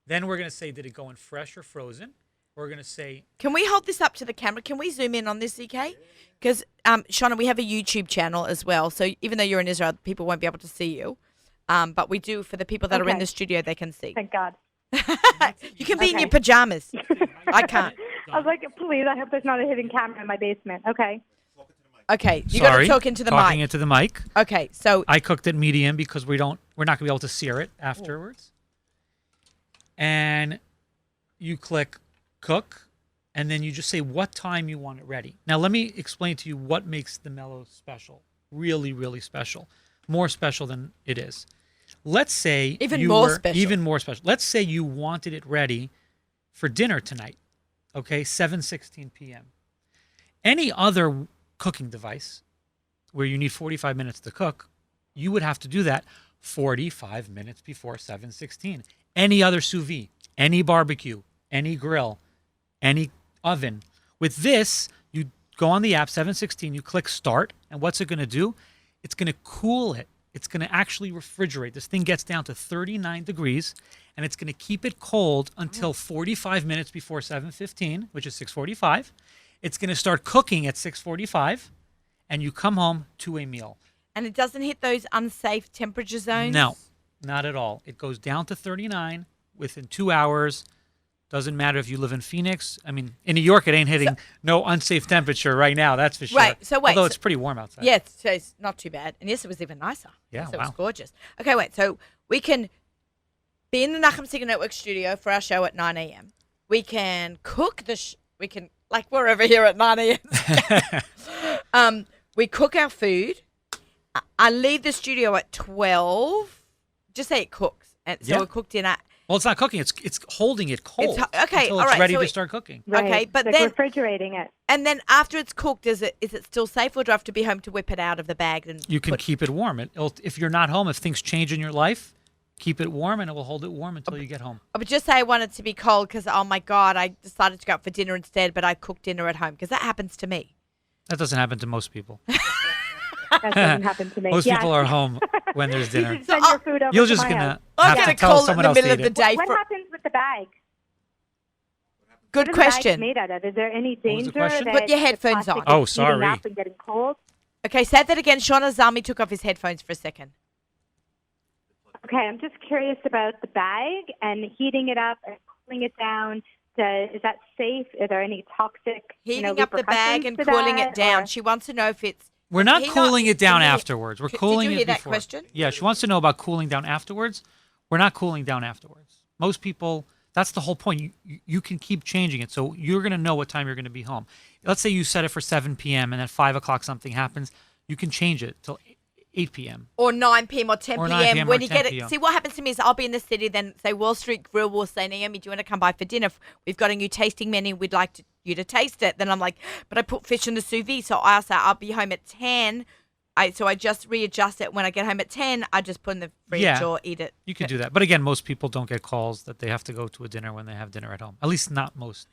Then we're going to say, did it go in fresh or frozen? We're going to say, Can we hold this up to the camera? Can we zoom in on this, ZK? Because, Shauna, we have a YouTube channel as well. So even though you're in Israel, people won't be able to see you. But we do, for the people that are in Okay. the studio, they can see. Thank God. You can be in Okay. your pajamas. I can't. I was like, please, I hope there's not a hidden camera in my basement. Okay. Okay, you got to sorry, talk into the talking mic. into the mic. Okay, so I cooked it medium because we're not going to be able to sear it afterwards. And you click cook, and then you just say what time you want it ready. Now, let me explain to you what makes the mellow special. Really, really special. More special than it is. Let's say Even you more were- special. Even more special. Let's say you wanted it ready for dinner tonight. Okay, 7:16 p.m. Any other cooking device where you need 45 minutes to cook, you would have to do that 45 minutes before 7:16. Any other sous vide, any barbecue, any grill, any oven. With this, you go on the app 7:16, you click start, and what's it going to do? It's going to cool it. It's going to actually refrigerate. This thing gets down to 39 degrees, and it's going to keep it cold until 45 minutes before 7:15, which is 6:45. It's going to start cooking at 6:45, and you come home to a meal. and it doesn't hit those unsafe temperature zones? No, not at all. It goes down to 39 within 2 hours. Doesn't matter if you live in Phoenix. I mean, in New York, it ain't hitting no unsafe temperature right now. That's for sure. Right, so wait, Although so- it's pretty warm outside. Yes, so it's not too bad. And yes, it was even nicer. Yeah, Yes, it was wow. gorgeous. Okay, wait. So we can be in the Nachman Singer Network studio for our show at 9 a.m. We can cook we can, like, we're over here at 9 a.m. We cook our food. I leave the studio at 12. Just say it cooks. And so Yeah. we cooked dinner. Well, it's not cooking. It's holding it cold. Okay, until all it's right, ready so to it- start cooking. Right. Okay, but like then- refrigerating it. And then after it's cooked, is it still safe, or do I have to be home to whip it out of the bag? And You can put- keep it warm. If you're not home, if things change in your life, keep it warm, and it will hold it warm until you get home. I would just say I wanted to be cold because, oh my God, I decided to go out for dinner instead, but I cooked dinner at home because that happens to me. That doesn't happen to most people. That doesn't happen to me. Most Yeah. people are home when there's You dinner. should send your food over You're to just my gonna house. I'm have going to to tell call it in someone the else to middle of eat the it. day. What For, happens with the bag? good What are the bags question. made out of? Is there any What was danger the question? that Put your the headphones plastic on. is Oh, heating sorry. up and getting cold? Okay, say that again. Shauna Zami took off his headphones for a second. Okay, I'm just curious about the bag and heating it up and cooling it down. Is that safe? Are there any toxic Heating up the bag and repercussions to cooling that, it down. or- She wants to know if it's. We're not He not- cooling it down did you- afterwards. We're did you cooling hear it that before. question? Yeah, she wants to know about cooling down afterwards. We're not cooling down afterwards. Most people, that's the whole point. You can keep changing it. So you're going to know what time you're going to be home. Let's say you set it for 7 p.m. and at 5 o'clock something happens. You can change it till 8 p.m. Or 9 p.m. or 10 Or p.m. 9 p.m. when or you 10 get it. p.m. See, what happens to me is I'll be in the city, then say Wall Street Grill will say, Naomi, do you want to come by for dinner? We've got a new tasting menu. We'd like you to taste it. Then I'm like, but I put fish in the sous vide. So I say I'll be home at 10. So I just readjust it. When I get home at 10, I just put in the fridge Yeah. or eat it. You can do that. But again, most people don't get calls that they have to go to a dinner when they have dinner at home. At least not most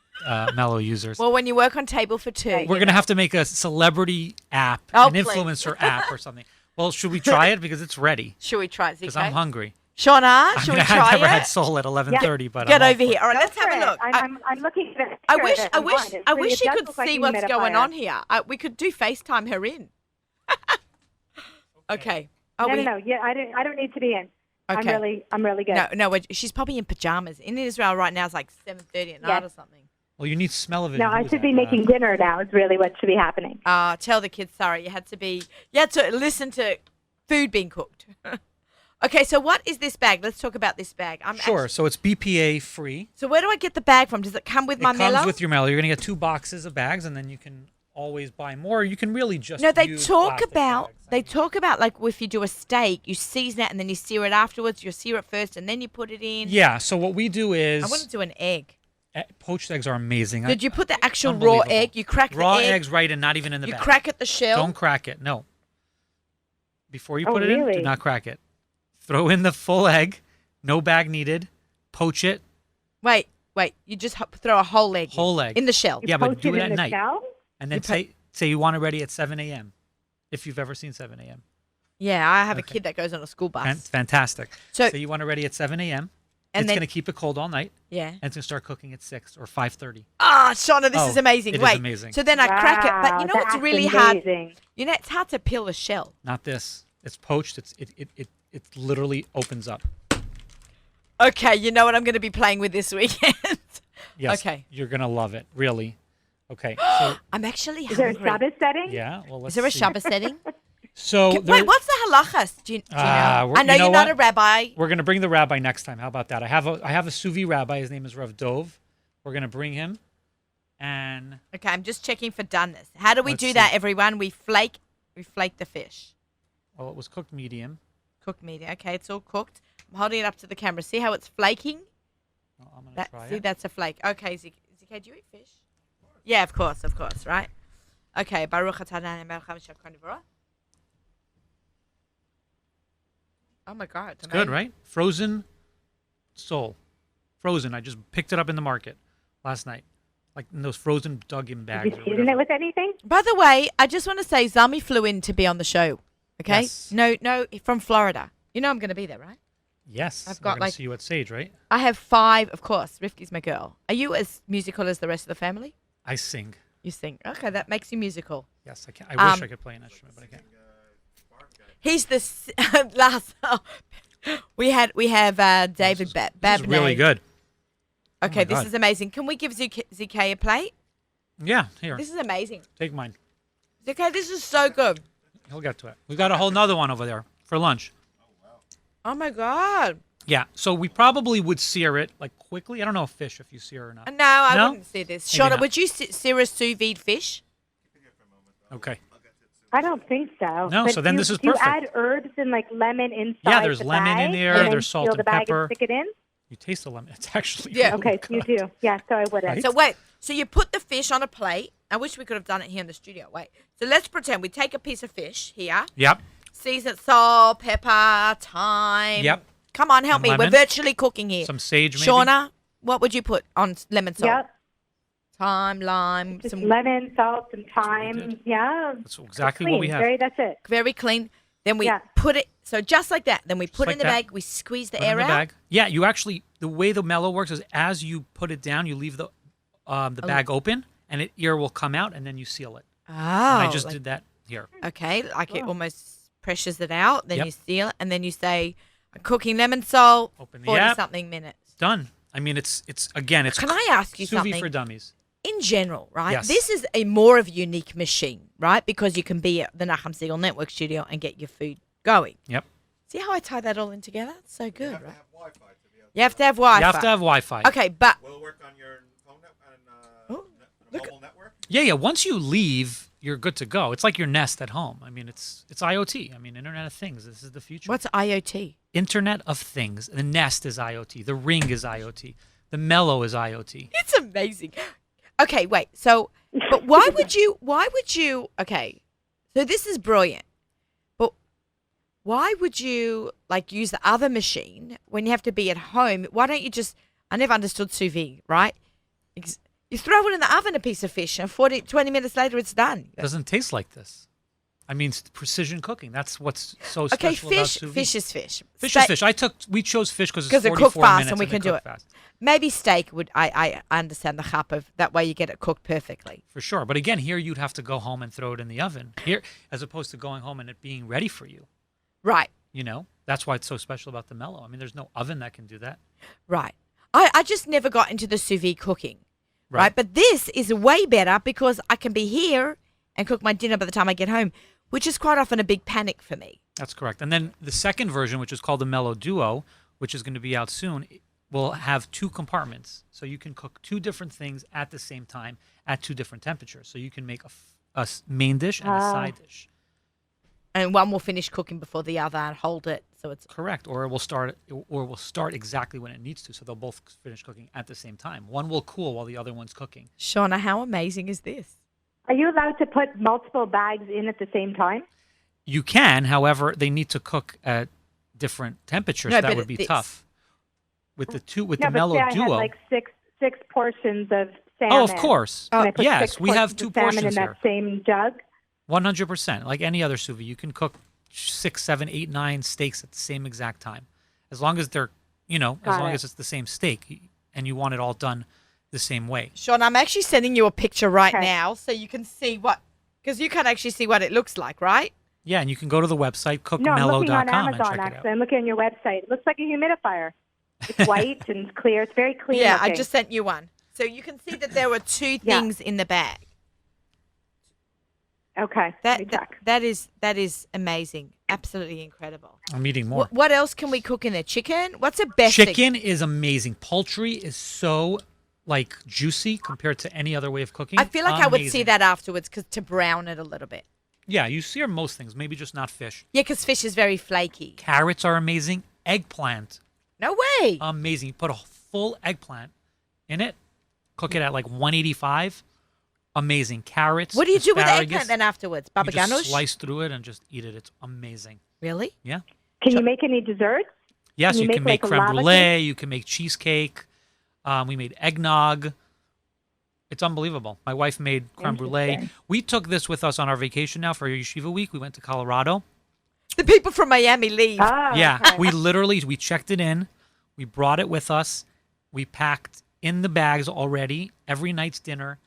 Mellow users. Well, when you work on table for two. We're going to have to make a celebrity app, Oh, an please. influencer app or something. Well, should we try it? Because it's ready. Should we try it, Because ZK? I'm hungry. Shauna, I should mean, we try I've never it? had Soul at 11:30, but Get I'm all over for here. it. All right, Go let's for have a it. look. I'm looking at it. I wish I'm I wish blind. she It does could look like see a what's going on humidifier. here. We could do FaceTime her in. Okay. Oh, No. Yeah, I don't need to be in. Okay. I'm really good. No, she's probably in pajamas. In Israel right now, it's like 7:30 at night Yes. or something. Well, you need smell of it. No, and I booze should be at, making dinner now. Is really what should be happening. Tell the kids, sorry, you had to listen to food being cooked. Okay, so what is this bag? Let's talk about this bag. Sure. So it's BPA free. So where do I get the bag from? Does it come with my It comes mellow? with your mellow. You're going to get 2 boxes of bags, and then you can always buy more. You can really just No, they use talk plastic about bags. they talk about like if you do a steak, you season it and then you sear it afterwards. You sear it first and then you put it in. Yeah. So what we do is I want to do an egg. poached eggs are amazing. Did you put the actual raw Unbelievable. egg? You crack raw the egg. eggs right and not even in the You bag. crack at the shell. Don't crack it. No. Before you Oh, put it in, do really? not crack it. Throw in the full egg. No bag needed. Poach it. Wait. You just throw a whole egg. Whole egg. in the shell. Yeah, but Poach do it in at the night. shell? And then say you want it ready at 7 a.m. If you've ever seen 7 a.m. Yeah, I have a kid that goes on a school bus. Fantastic. So- So you want it ready at 7 a.m. And It's then- going to keep it cold all night. Yeah. And it's going to start cooking at 6 or 5:30. Ah, Shauna, this is amazing. it is Wait. amazing. So then I crack it, but you know what's that's really hard? amazing. You know, it's hard to peel the shell. Not this. It's poached. It literally opens up. Okay, you know what I'm going to be playing with this weekend. Yes. Okay. You're going to love it. Really. Okay. So I'm actually Is there a hungry. Shabbos setting? yeah. Well, let's Is there a see. Shabbos setting? So Wait, there- what's the halachas? Do you know? I know you know you're not what? a rabbi. We're going to bring the rabbi next time. How about that? I have a sous vide rabbi. His name is Rav Dov. We're going to bring him. And Okay, I'm just checking for doneness. How do we Let's do see. that, everyone? We flake the fish. well, it was cooked medium. Cooked medium. Okay, it's all cooked. I'm holding it up to the camera. See how it's flaking? Well, I'm going to try it. That's a flake. Okay, ZK, do you eat fish? Yeah, of course, right? Okay, Baruch atah Adonai melech haolam she'akron livorah. Oh my God, It's good, right? Frozen sole. Frozen. I just picked it up in the market last night. Like in those frozen dug-in bags. Did you or season whatever. it with anything? By the way, I just want to say Zami flew in to be on the show. Okay? Yes. No, from Florida. You know I'm going to be there, right? Yes. I've We're got, gonna like- see you at Sage, right? I have 5, of course. Rifki's my girl. Are you as musical as the rest of the family? I sing. You sing. Okay, that makes you musical. Yes, I can. I wish Um, I could play an instrument, but I can't. He's the last. We have David This Babney. is really good. Okay, my this God. is amazing. Can we give ZK a plate? Yeah, here. This is amazing. Take mine. ZK, this is so good. He'll get to it. We got a whole nother one over there for lunch. Oh my God. Yeah, so we probably would sear it like quickly. I don't know if you sear or not. No, I No? wouldn't see this. Maybe Shauna, not. would you sear a sous vide fish? Okay. I don't think so. No, But so then do, this is do you perfect. add herbs and like lemon inside Yeah, there's the lemon in bag, there, and then there's salt seal and the bag pepper. and stick it in? You taste the lemon. It's actually Yeah. really Okay, so you good. do. Yeah, so I wouldn't. Right? So wait, so you put the fish on a plate. I wish we could have done it here in the studio. Wait. So let's pretend we take a piece of fish here, Yep. season salt, pepper, thyme. Yep. Come on, help And me. lemon. We're virtually cooking here. Some sage, maybe. Shauna, what would you put on lemon salt? Yep. Thyme, lime, Just some lemon, salt, and good. thyme. Yeah. That's exactly Clean. what we have. That's it. very clean. Then we Yeah. put it, so just like that. Then we put it like in the that. bag. We squeeze the Put it in air the out. bag. Yeah, you actually, the way the mellow works is as you put it down, you leave the bag open, and ear will come out, and then you seal it. Oh. And I just like- did that here. Okay, like it almost pressures it out. Then Yep. you seal it, and then you say, I'm cooking lemon salt, Open the 40 app. something minutes. Done. I mean, it's again, it's Can I ask you sous vide something? for dummies. In general, right? Yes. This is a more of a unique machine, right? Because you can be at the Nachum Siegel Network studio and get your food going. Yep. See how I tie that all in together? It's so good, You have to right? have Wi-Fi to be able You have to have Wi-Fi. You have to have Wi-Fi. Okay, but Will it work on your phone Oh, on a mobile network? Yeah. Once you leave, you're good to go. It's like your Nest at home. I mean, it's IoT. I mean, Internet of Things. This is the future. what's IoT? Internet of Things. The Nest is IoT. The Ring is IoT. The Mellow is IoT. It's amazing. Okay, wait. So, but why would you? Okay, so this is brilliant. But why would you like use the other machine when you have to be at home? Why don't you just? I never understood sous vide, right? You throw it in the oven, a piece of fish, and 20 minutes later it's done. It doesn't taste like this. I mean, it's precision cooking. That's what's so Okay, special about fish. sous vide. Fish is fish. Fish Steak- is fish. We chose fish because it's Because it 44 cook fast minutes and we they can do cook it. fast. Maybe steak would. I understand the chap of that way you get it cooked perfectly. For sure. But again, here you'd have to go home and throw it in the oven. Here, as opposed to going home and it being ready for you. Right. You know, that's why it's so special about the Mellow. I mean, there's no oven that can do that. Right. I just never got into the sous vide cooking. Right. But this is way better because I can be here and cook my dinner by the time I get home, which is quite often a big panic for me. That's correct. And then the second version, which is called the Mellow Duo, which is going to be out soon, will have 2 compartments. So you can cook 2 different things at the same time at 2 different temperatures. So you can make a main dish and a side dish. And one will finish cooking before the other and hold it. So it's Correct. Or it will start exactly when it needs to. So they'll both finish cooking at the same time. One will cool while the other one's cooking. Shauna, how amazing is this? Are you allowed to put multiple bags in at the same time? You can, however, they need to cook at different temperatures. No, That but would be this- tough. With the No, the but Mellow say I Duo. had like six portions of salmon. Oh, of course. Can I put Yes, 6 we have portions 2 of salmon portions in here. that same jug. 100%. Like any other sous vide, you can cook 6, 7, 8, 9 steaks at the same exact time, as long as they're, as Got long it. as it's the same steak, and you want it all done the same way. Sean, I'm actually sending you a picture right Okay. now so you can see because you can't actually see what it looks like, right? Yeah, and you can go to the website No, I'm looking on cookmellow.com and Amazon, check it actually. out. I'm looking on your website. It looks like a humidifier. It's white and clear. It's very clean Yeah, looking. I just sent you one. So you can see that there were two Yeah. things in the bag. Okay, let me check. That is amazing. Absolutely incredible. I'm eating more. What else can we cook in there? Chicken? What's the best thing? Chicken is amazing. Poultry is so juicy compared to any other way of cooking. I feel like I would see Amazing. that afterwards to brown it a little bit. Yeah, you sear most things, maybe just not fish. Yeah, because fish is very flaky. Carrots are amazing. Eggplant, No way. amazing. You put a full eggplant in it, cook it at 185. Amazing. Carrots. What do you do with the asparagus, eggplant then afterwards? You Baba just ganoush? slice through it and just eat it. It's amazing. Really? Yeah. Can you make any desserts? Yes, Can you you can make, make like, a creme lava brulee. You can make cheesecake. We made eggnog. It's unbelievable. My wife made creme brulee. Interesting. We took this with us on our vacation now for Yeshiva week. We went to Colorado. The people from Miami leave. Ah, Yeah, okay. we checked it in. We brought it with us. We packed in the bags already every night's dinner.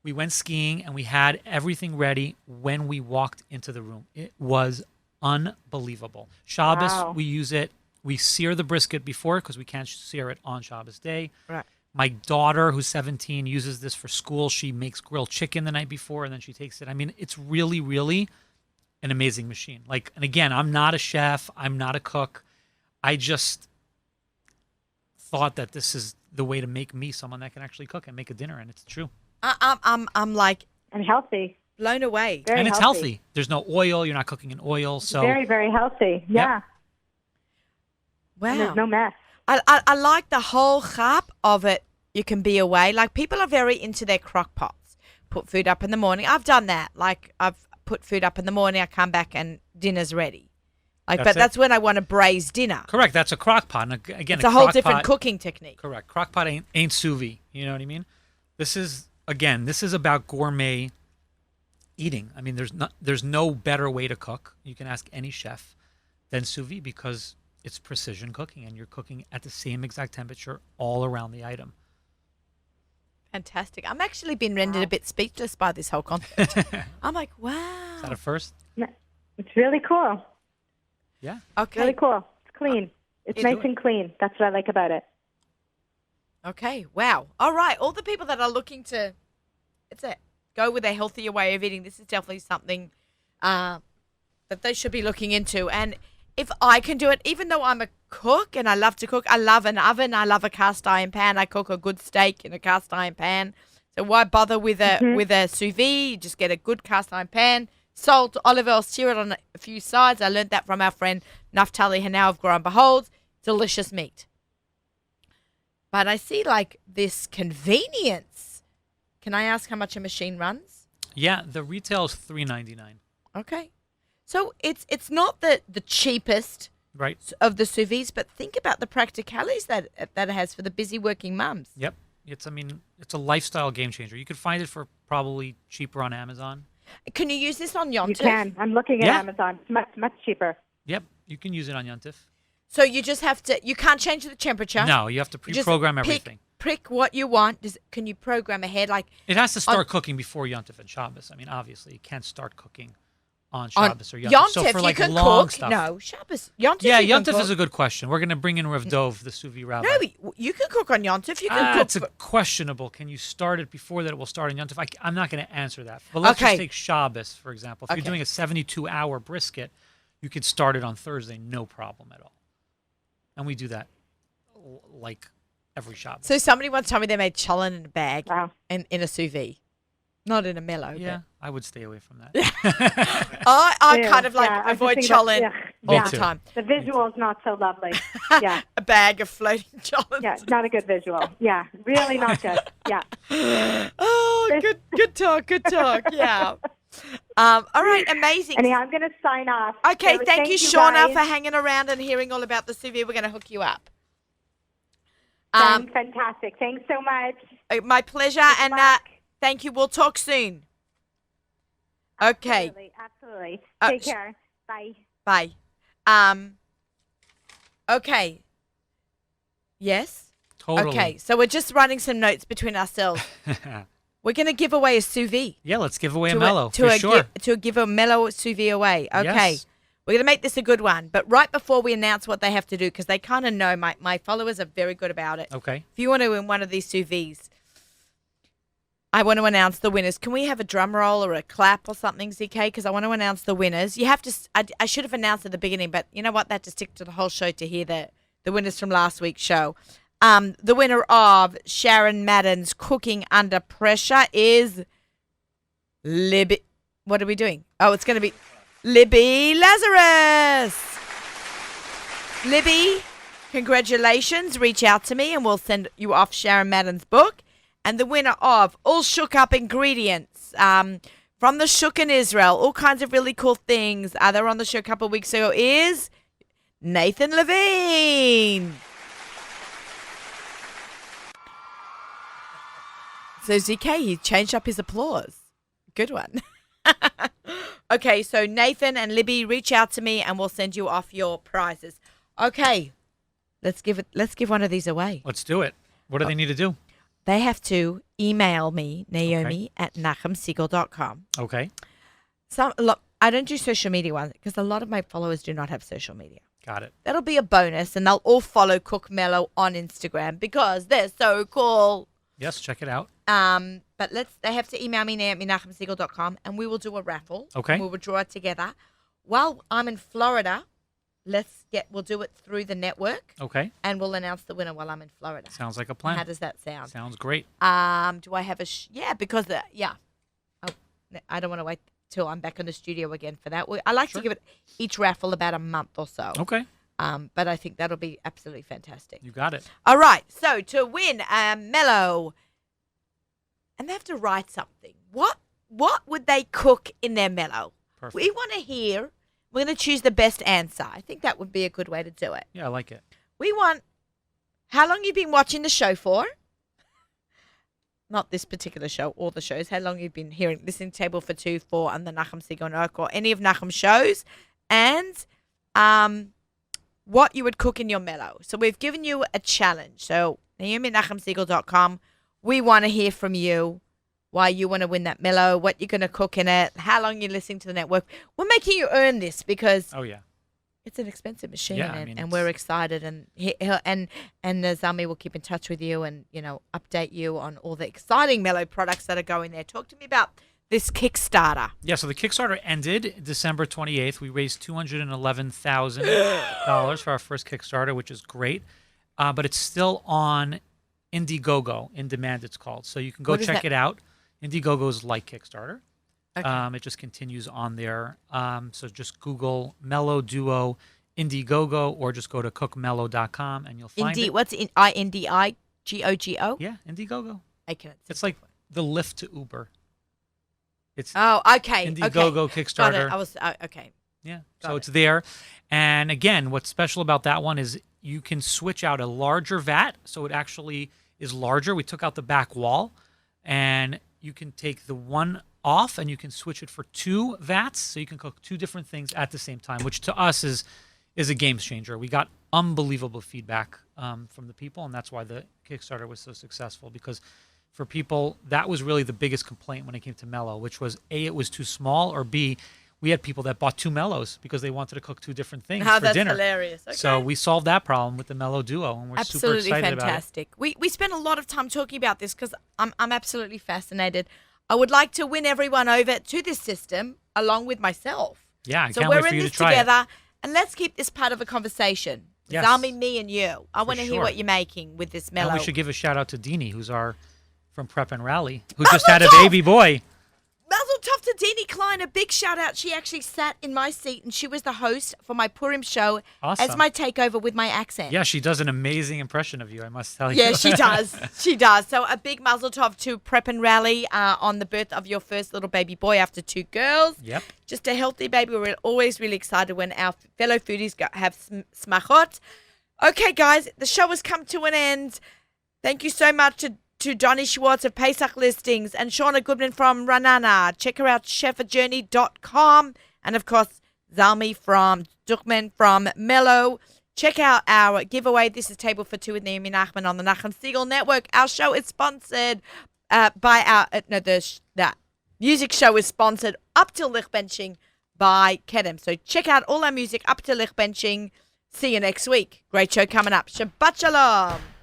We went skiing and we had everything ready when we walked into the room. It was unbelievable. Shabbos, Wow. we use it. We sear the brisket before because we can't sear it on Shabbos day. Right. My daughter, who's 17, uses this for school. She makes grilled chicken the night before and then she takes it. I mean, it's really, really an amazing machine. And again, I'm not a chef. I'm not a cook. I just thought that this is the way to make me someone that can actually cook and make a dinner, and it's true. I'm like And healthy. blown away. Very and it's healthy. There's no oil. You're not cooking in oil. So Very, very healthy. Yeah. Wow. And there's no mess. I like the whole chap of it. You can be away. Like, people are very into their crock pots. Put food up in the morning. I've done that. Like, I've put food up in the morning. I come back and dinner's ready. Like, That's but it. that's when I want to braise dinner. correct. That's a crock pot. And again, It's a whole crock different pot, cooking technique. Correct. Crock pot ain't sous vide. You know what I mean? This is about gourmet eating. I mean, there's no better way to cook. You can ask any chef than sous vide because it's precision cooking and you're cooking at the same exact temperature all around the item. Fantastic. I'm actually been rendered a bit speechless by this whole concept. I'm like, wow. Is that a first? It's really cool. Yeah. Okay. Really cool. It's clean. It's It's nice good. and clean. That's what I like about it. Okay. Wow. All right. All the people that are looking to, go with a healthier way of eating. This is definitely something that they should be looking into. And if I can do it, even though I'm a cook and I love to cook, I love an oven. I love a cast iron pan. I cook a good steak in a cast iron pan. So why bother with a sous vide? You just get a good cast iron pan, salt, olive oil, sear it on a few sides. I learned that from our friend Naftali Hanau of Grow and Behold. Delicious meat. But I see like this convenience. Can I ask how much a machine runs? Yeah. The retail is $3.99. Okay. So it's not the cheapest Right. of the sous vides, but think about the practicalities that it has for the busy working mums. Yep. It's a lifestyle game changer. You could find it for probably cheaper on Amazon. Can you use this on Yom You Tov? can. I'm looking at Yeah. Amazon. It's much, much cheaper. Yep. You can use it on Yontif. So you just have to. You can't change the temperature. No, you have to You just pre-program pick- everything. Pick what you want. Can you program ahead? Like It has to start cooking before Yontif and Shabbos. I mean, obviously, you can't start cooking on on Shabbos or Yontif. Yom So Tov, for you like can long cook. stuff. No, Shabbos. Yom Tov. Yeah, you can Yontif cook. is a good question. We're going to bring in Rav Dov, the sous vide rabbi. No, you can cook on Yom Tov. You can cook. It's questionable. Can you start it before that it will start on Yontif? I'm not going to answer that. But let's Okay. just take Shabbos, for example. If Okay. you're doing a 72-hour brisket, you could start it on Thursday, no problem at all. And we do that like every Shabbos. So somebody once told me they made cholent in a bag Wow. and in a sous vide, not in a mellow. Yeah, I would stay away from that. But I Ew. kind of like Yeah, I was avoid just thinking cholent about- all yeah. the too. time. The visual is not so lovely. Yeah. A bag of floating cholent. Yeah, not a good visual. Yeah, really not good. Yeah. Oh, good talk. Good talk. Yeah. All right, amazing. Anyhow, I'm going to sign off. Okay, So thank you, Shauna, guys. for hanging around and hearing all about the sous vide. We're going to hook you up. Fantastic. Thanks so much. My pleasure, and luck. thank you. We'll talk soon. Okay. Absolutely. Uh, Take care. Bye. Bye. Okay. Yes? Totally. Okay, so we're just writing some notes between ourselves. We're going to give away a sous vide. Yeah, let's give away a mellow, for to sure. to give a mellow sous vide away. Okay. Yes. We're going to make this a good one. But right before we announce what they have to do, because they kind of know, my followers are very good about it. Okay. If you want to win one of these sous vides, I want to announce the winners. Can we have a drum roll or a clap or something, ZK? Because I want to announce the winners. You have to. I should have announced at the beginning, but you know what? That just stick to the whole show to hear the winners from last week's show. The winner of Sharon Madden's Cooking Under Pressure is Libby. What are we doing? Oh, it's going to be Libby Lazarus. Libby, congratulations. Reach out to me and we'll send you off Sharon Madden's book. And the winner of All Shook Up Ingredients from the Shook in Israel, all kinds of really cool things. They were on the show a couple of weeks ago is Nathan Levine. So ZK, he changed up his applause. Good one. Okay, so Nathan and Libby, reach out to me and we'll send you off your prizes. Okay, let's give one of these away. Let's do it. What do they need to do? They have to email me, Naomi, at nachamsiegel.com. Okay. I don't do social media ones because a lot of my followers do not have social media. Got it. That'll be a bonus, and they'll all follow Cook Mellow on Instagram because they're so cool. Yes, check it out. But they have to email me, Naomi, nachamsiegel.com, and we will do a raffle. Okay. We will draw it together. While I'm in Florida, we'll do it through the network. Okay. And we'll announce the winner while I'm in Florida. Sounds like a plan. How does that sound? Sounds great. Do I have because I don't want to wait till I'm back in the studio again for that. I like to give it each raffle about a month or so. Okay. But I think that'll be absolutely fantastic. You got it. All right. So to win a mellow, and they have to write something. What would they cook in their mellow? Perfect. We want to hear. We're going to choose the best answer. I think that would be a good way to do it. Yeah, I like it. We want how long you've been watching the show for. Not this particular show, all the shows. How long you've been listening to Table for Two, for, and the Nachum Siegel Network, or any of Nachum's shows, and what you would cook in your mellow. So we've given you a challenge. So Naomi@nachumsiegel.com. We want to hear from you. Why you want to win that mellow, what you're going to cook in it, how long you're listening to the network. We're making you earn this because it's an expensive machine, and we're excited. And Zami will keep in touch with you and update you on all the exciting mellow products that are going there. Talk to me about this Kickstarter. Yeah, so the Kickstarter ended December 28th. We raised $211,000 for our first Kickstarter, which is great, but it's still on Indiegogo, In Demand it's called. So you can go check it out. Indiegogo is like Kickstarter. Okay. It just continues on there. So just Google Mellow Duo Indiegogo or just go to cookmellow.com and you'll find it. What's Indigogo? Yeah, Indiegogo. It's like the Lyft to Uber. It's okay. Indiegogo Kickstarter. I was okay. Yeah, it's there. And again, what's special about that one is you can switch out a larger vat, so it actually is larger. We took out the back wall, and you can take the one off, and you can switch it for two vats, so you can cook two different things at the same time, which to us is a game changer. We got unbelievable feedback from the people, and that's why the Kickstarter was so successful, because for people, that was really the biggest complaint when it came to Mellow, which was A, it was too small, or B, we had people that bought two Mellows because they wanted to cook two different things for that's dinner. Hilarious. Okay. So we solved that problem with the Mellow Duo, and we're super excited fantastic. about it. We spent a lot of time talking about this because I'm absolutely fascinated. I would like to win everyone over to this system along with myself. Yeah, I so can't we're wait for in you this to try together, and let's keep this part of a conversation. Yes. Zami, me, and you. I want to hear sure. what you're making with this Mellow. And we should give a shout out to Deanie, who's from Prep and Rally, who just had a baby boy. Mazel tov to Deanie Klein. A big shout out. She actually sat in my seat and she was the host for my Purim show as my takeover with my accent. Yeah, she does an amazing impression of you, I must tell you. Yeah, she does. She does. So a big mazel tov to Prep and Rally on the birth of your first little baby boy after two girls. Yep. Just a healthy baby. We're always really excited when our fellow foodies have smachot. Okay, guys, the show has come to an end. Thank you so much to Donnie Schwartz of Pesach Listings and Shauna Goodman from Ranana. Check her out, chefadjourney.com. And, of course, Zalmi from Nachman from Mellow. Check out our giveaway. This is Table for Two with Naomi Nachman on the Nachman Siegel Network. Our show is sponsored by our the music show is sponsored up till Lichtbenching by Kedem. So check out all our music up till Lichtbenching. See you next week. Great show coming up. Shabbat Shalom.